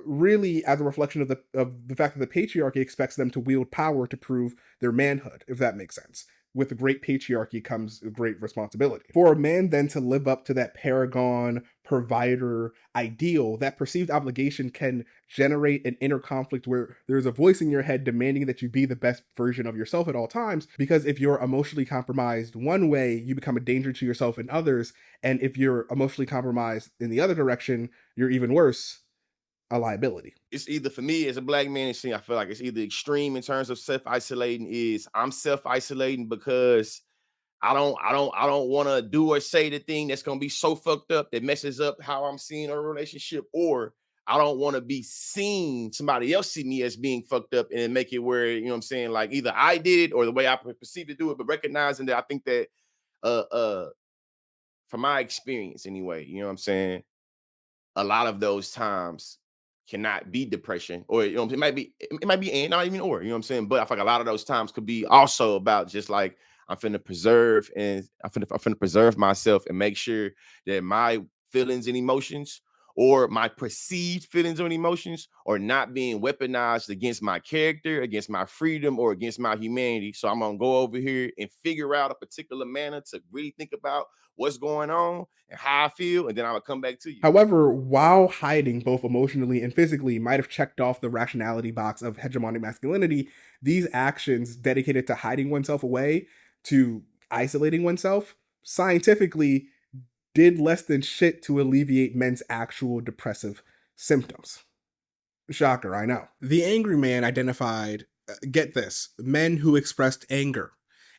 really as a reflection of the fact that the patriarchy expects them to wield power to prove their manhood, if that makes sense. With a great patriarchy comes a great responsibility. For a man then to live up to that paragon provider ideal, that perceived obligation can generate an inner conflict where there's a voice in your head demanding that you be the best version of yourself at all times, because if you're emotionally compromised one way, you become a danger to yourself and others, and if you're emotionally compromised in the other direction, you're even worse, a liability. It's either, for me as a black man, I feel like it's either extreme in terms of self-isolating. Is I'm self-isolating because I don't want to do or say the thing that's gonna be so fucked up that messes up how I'm seeing a relationship, or I don't want to be seen, somebody else see me as being fucked up and make it where, you know what I'm saying, like either I did it or the way I perceive to do it, but recognizing that I think that from my experience anyway, you know what I'm saying, a lot of those times cannot be depression, or you know, it might be and not even, or you know what I'm saying. But I feel like a lot of those times could be also about just like I'm finna preserve myself and make sure that my feelings and emotions, or my perceived feelings and emotions, are not being weaponized against my character, against my freedom, or against my humanity. So I'm gonna go over here and figure out a particular manner to really think about what's going on and how I feel, and then I will come back to you. However, while hiding both emotionally and physically might have checked off the rationality box of hegemonic masculinity, these actions dedicated to hiding oneself away, to isolating oneself, scientifically did less than shit to alleviate men's actual depressive symptoms. Shocker, I know. The angry man identified, get this, men who expressed anger,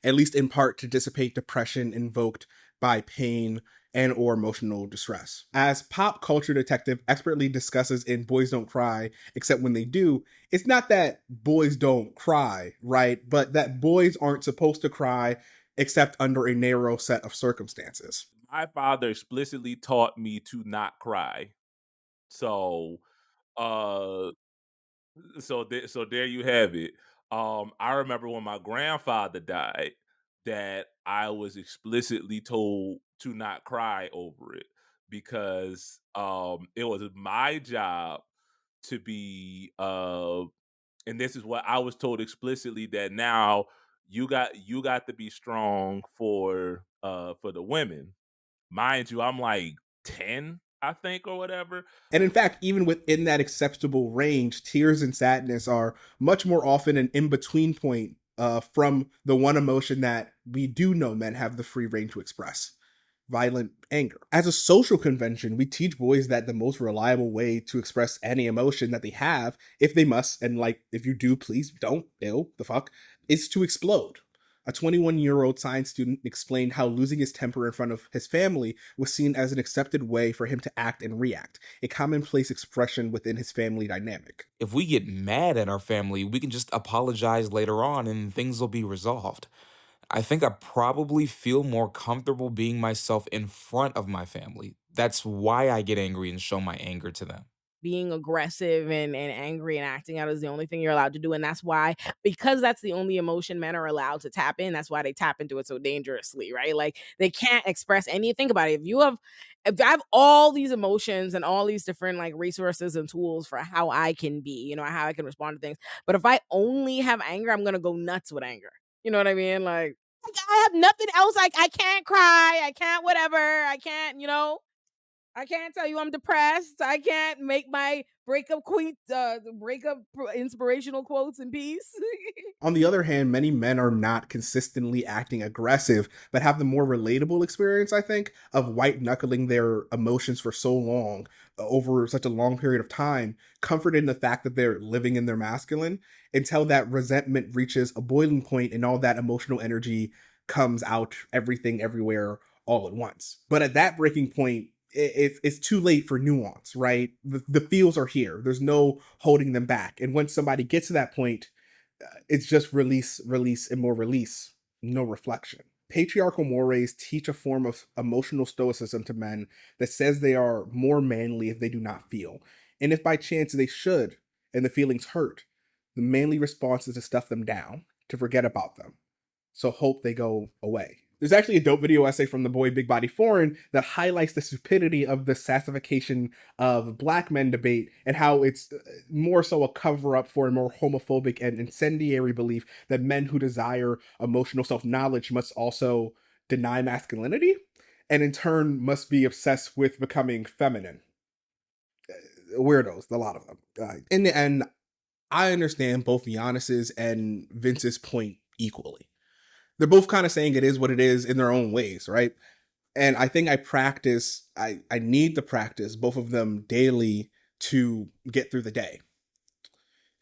at least in part to dissipate depression invoked by pain and or emotional distress. As pop culture detective expertly discusses in Boys Don't Cry Except When They Do, it's not that boys don't cry, right? But that boys aren't supposed to cry except under a narrow set of circumstances. My father explicitly taught me to not cry. So so there you have it. I remember when my grandfather died that I was explicitly told to not cry over it, because it was my job to be and this is what I was told explicitly, that now you got to be strong for the women. Mind you, I'm like 10, I think, or whatever. And in fact, even within that acceptable range, tears and sadness are much more often an in-between point from the one emotion that we do know men have the free reign to express: violent anger. As a social convention, we teach boys that the most reliable way to express any emotion that they have, if they must, and like, if you do, please don't, the fuck, is to explode. A 21-year-old science student explained how losing his temper in front of his family was seen as an accepted way for him to act and react, a commonplace expression within his family dynamic. If we get mad at our family, we can just apologize later on and things will be resolved. I think I probably feel more comfortable being myself in front of my family. That's why I get angry and show my anger to them. Being aggressive and angry and acting out is the only thing you're allowed to do. And that's why, because that's the only emotion men are allowed to tap in, that's why they tap into it so dangerously, right? Like they can't express anything. Think about it. if I have all these emotions and all these different like resources and tools for how I can be, you know, how I can respond to things. But if I only have anger, I'm gonna go nuts with anger. You know what I mean? Like I have nothing else. Like I can't cry. I can't whatever. I can't, you know. I can't tell you I'm depressed. I can't make my breakup inspirational quotes in peace. On the other hand, many men are not consistently acting aggressive, but have the more relatable experience, I think, of white knuckling their emotions for so long, over such a long period of time, comforted in the fact that they're living in their masculine until that resentment reaches a boiling point and all that emotional energy comes out, everything, everywhere, all at once. But at that breaking point, it's too late for nuance, right? The feels are here. There's no holding them back. And once somebody gets to that point, it's just release, release, and more release, no reflection. Patriarchal mores teach a form of emotional stoicism to men that says they are more manly if they do not feel. And if by chance they should, and the feelings hurt, the manly response is to stuff them down, to forget about them. So hope they go away. There's actually a dope video essay from the boy Big Body Foreign that highlights the stupidity of the sassification of black men debate and how it's more so a cover up for a more homophobic and incendiary belief that men who desire emotional self-knowledge must also deny masculinity and in turn must be obsessed with becoming feminine. Weirdos, a lot of them. In the end, I understand both Giannis's and Vince's point equally. They're both kind of saying it is what it is in their own ways, right? And I think I need to practice both of them daily to get through the day.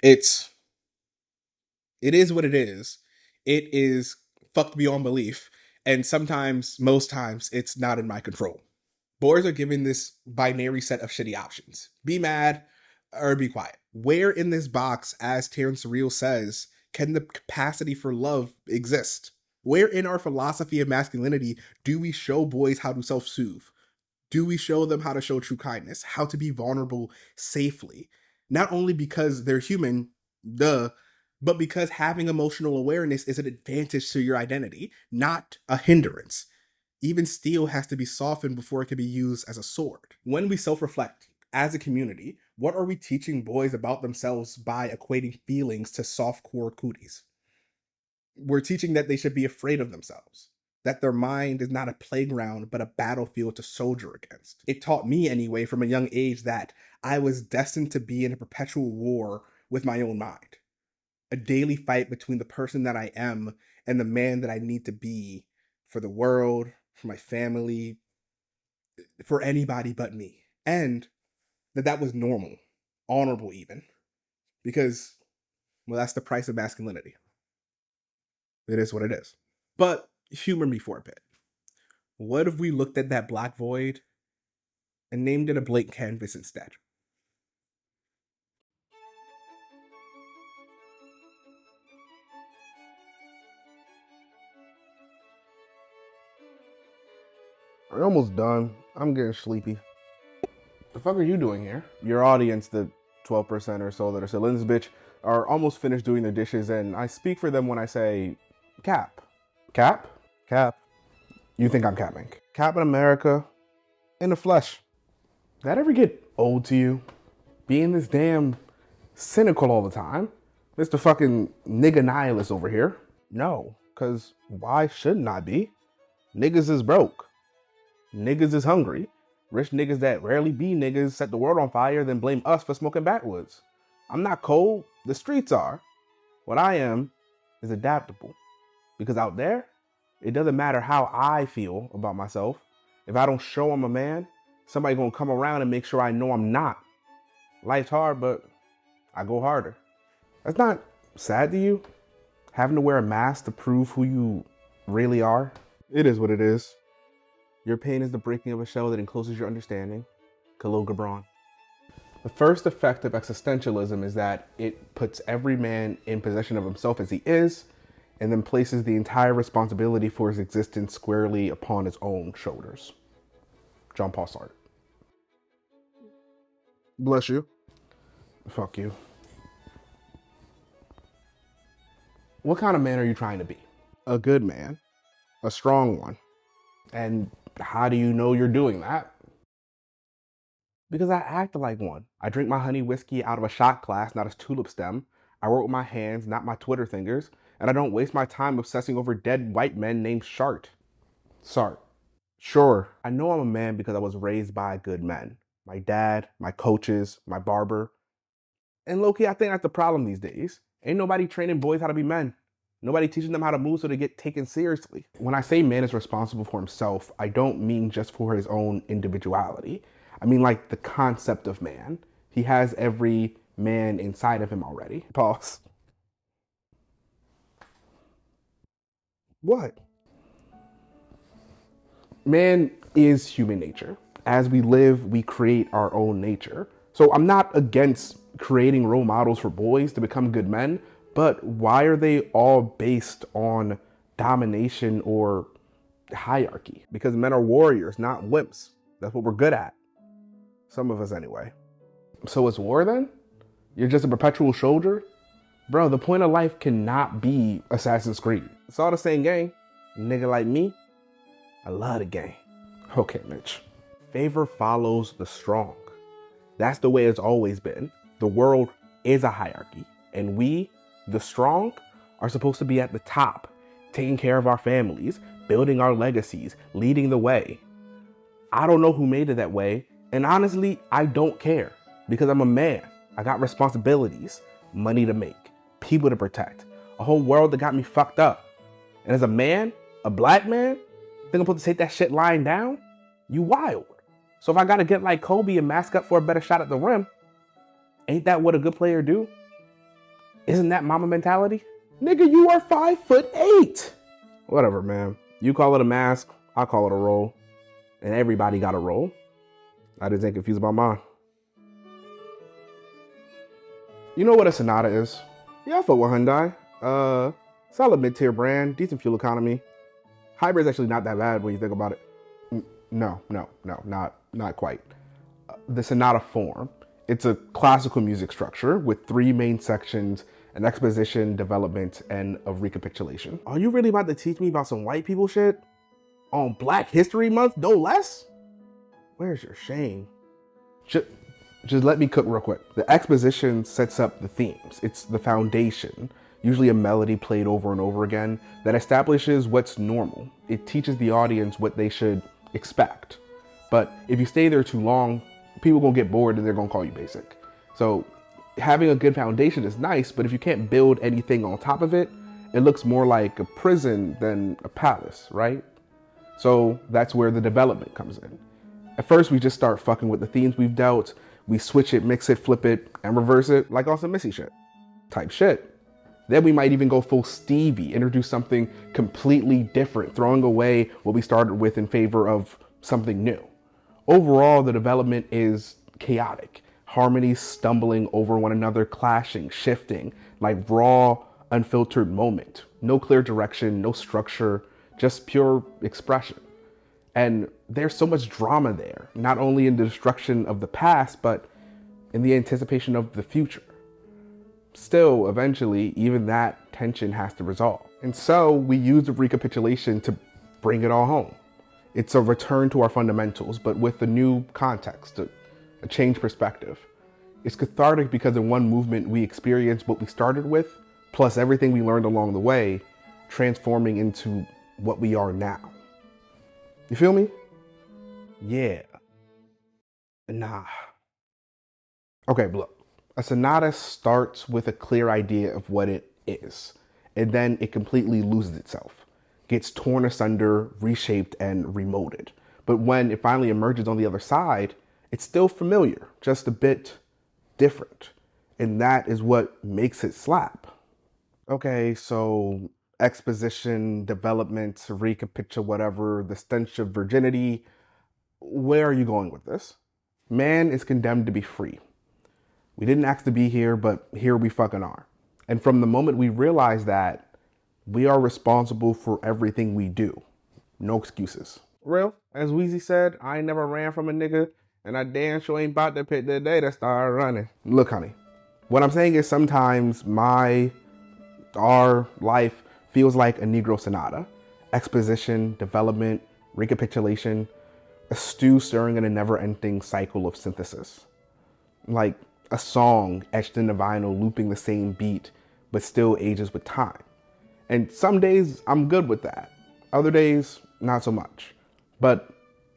It is what it is. It is fucked beyond belief. And sometimes, most times, it's not in my control. Boys are given this binary set of shitty options. Be mad or be quiet. Where in this box, as Terrence Real says, can the capacity for love exist? Where in our philosophy of masculinity do we show boys how to self-soothe? Do we show them how to show true kindness, how to be vulnerable safely? Not only because they're human, but because having emotional awareness is an advantage to your identity, not a hindrance. Even steel has to be softened before it can be used as a sword. When we self-reflect as a community, what are we teaching boys about themselves by equating feelings to soft-core cooties? We're teaching that they should be afraid of themselves, that their mind is not a playground, but a battlefield to soldier against. It taught me anyway from a young age that I was destined to be in a perpetual war with my own mind. A daily fight between the person that I am and the man that I need to be for the world, for my family, for anybody but me. And that was normal, honorable even, because, well, that's the price of masculinity. It is what it is. But humor me for a bit. What if we looked at that black void and named it a blank canvas instead? We're almost done. I'm getting sleepy. The fuck are you doing here? Your audience, the 12% or so that are still in this bitch, are almost finished doing their dishes, and I speak for them when I say, Cap. Cap? Cap. You think I'm capping. Captain America in the flesh. That ever get old to you? Being this damn cynical all the time? Mr. fucking nigga nihilist over here? No, because why shouldn't I be? Niggas is broke. Niggas is hungry. Rich niggas that rarely be niggas set the world on fire, then blame us for smoking backwoods. I'm not cold. The streets are. What I am is adaptable. Because out there, it doesn't matter how I feel about myself. If I don't show I'm a man, somebody gonna come around and make sure I know I'm not. Life's hard, but I go harder. That's not sad to you? Having to wear a mask to prove who you really are? It is what it is. Your pain is the breaking of a shell that encloses your understanding. Khalil Gibran. The first effect of existentialism is that it puts every man in possession of himself as he is, and then places the entire responsibility for his existence squarely upon his own shoulders. John Paul Sartre. Bless you. Fuck you. What kind of man are you trying to be? A good man. A strong one. And how do you know you're doing that? Because I act like one. I drink my honey whiskey out of a shot glass, not a tulip stem. I work with my hands, not my Twitter fingers. And I don't waste my time obsessing over dead white men named Shart. Sart. Sure, I know I'm a man because I was raised by good men. My dad, my coaches, my barber. And low-key, I think that's the problem these days. Ain't nobody training boys how to be men. Nobody teaching them how to move so they get taken seriously. When I say man is responsible for himself, I don't mean just for his own individuality. I mean like the concept of man. He has every man inside of him already. Pause. What? Man is human nature. As we live, we create our own nature. So I'm not against creating role models for boys to become good men, but why are they all based on domination or hierarchy? Because men are warriors, not wimps. That's what we're good at. Some of us anyway. So it's war then? You're just a perpetual soldier? Bro, the point of life cannot be Assassin's Creed. It's all the same game. A nigga like me, I love the game. Okay, Mitch. Favor follows the strong. That's the way it's always been. The world is a hierarchy, and we, the strong, are supposed to be at the top, taking care of our families, building our legacies, leading the way. I don't know who made it that way, and honestly, I don't care, because I'm a man. I got responsibilities, money to make, people to protect, a whole world that got me fucked up. And as a man, a black man, think I'm supposed to take that shit lying down? You wild. So if I gotta get like Kobe and mask up for a better shot at the rim, ain't that what a good player do? Isn't that mama mentality? Nigga, you are 5'8". Whatever, man. You call it a mask, I call it a role. And everybody got a role. I just ain't confused about mine. You know what a Sonata is? Yeah, I fuck with Hyundai. Solid mid-tier brand, decent fuel economy. Hybrid's actually not that bad when you think about it. No, not quite. The Sonata form. It's a classical music structure with 3 main sections, an exposition, development, and a recapitulation. Are you really about to teach me about some white people shit? On Black History Month, no less? Where's your shame? Just let me cook real quick. The exposition sets up the themes. It's the foundation, usually a melody played over and over again, that establishes what's normal. It teaches the audience what they should expect. But if you stay there too long, people gonna get bored and they're gonna call you basic. So having a good foundation is nice, but if you can't build anything on top of it, it looks more like a prison than a palace, right? So that's where the development comes in. At first, we just start fucking with the themes we've dealt. We switch it, mix it, flip it, and reverse it like on some Missy shit. Type shit. Then we might even go full Stevie, introduce something completely different, throwing away what we started with in favor of something new. Overall, the development is chaotic. Harmonies stumbling over one another, clashing, shifting, like raw, unfiltered moment. No clear direction, no structure, just pure expression. And there's so much drama there, not only in the destruction of the past, but in the anticipation of the future. Still, eventually, even that tension has to resolve. And so we use the recapitulation to bring it all home. It's a return to our fundamentals, but with a new context, a changed perspective. It's cathartic because in one movement we experience what we started with, plus everything we learned along the way, transforming into what we are now. You feel me? Yeah. Nah. Okay, look. A sonata starts with a clear idea of what it is, and then it completely loses itself, gets torn asunder, reshaped, and remolded. But when it finally emerges on the other side, it's still familiar, just a bit different. And that is what makes it slap. Okay, so exposition, development, recapitulate, whatever, the stench of virginity. Where are you going with this? Man is condemned to be free. We didn't ask to be here, but here we fucking are. And from the moment we realize that, we are responsible for everything we do. No excuses. Real, as Weezy said, I ain't never ran from a nigga, and I damn sure ain't about to pick the day to start running. Look, honey, what I'm saying is sometimes our life feels like a Negro Sonata. Exposition, development, recapitulation. a stew stirring in a never-ending cycle of synthesis. Like a song etched in the vinyl looping the same beat, but still ages with time. And some days I'm good with that. Other days, not so much. But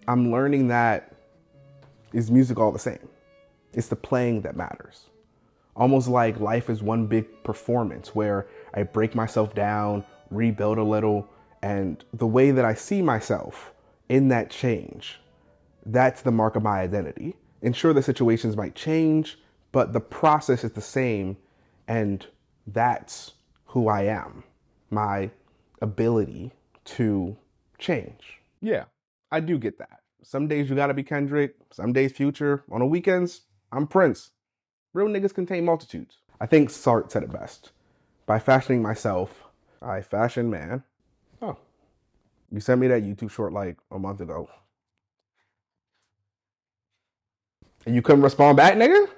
I'm learning that is music all the same. It's the playing that matters. Almost like life is one big performance where I break myself down, rebuild a little, and the way that I see myself in that change, that's the mark of my identity. And sure, the situations might change, but the process is the same, and that's who I am. My ability to change. Yeah, I do get that. Some days you gotta be Kendrick, some days Future. On the weekends, I'm Prince. Real niggas contain multitudes. I think Sartre said it best. By fashioning myself, I fashion man. Oh, you sent me that YouTube short like a month ago. And you couldn't respond back, nigga?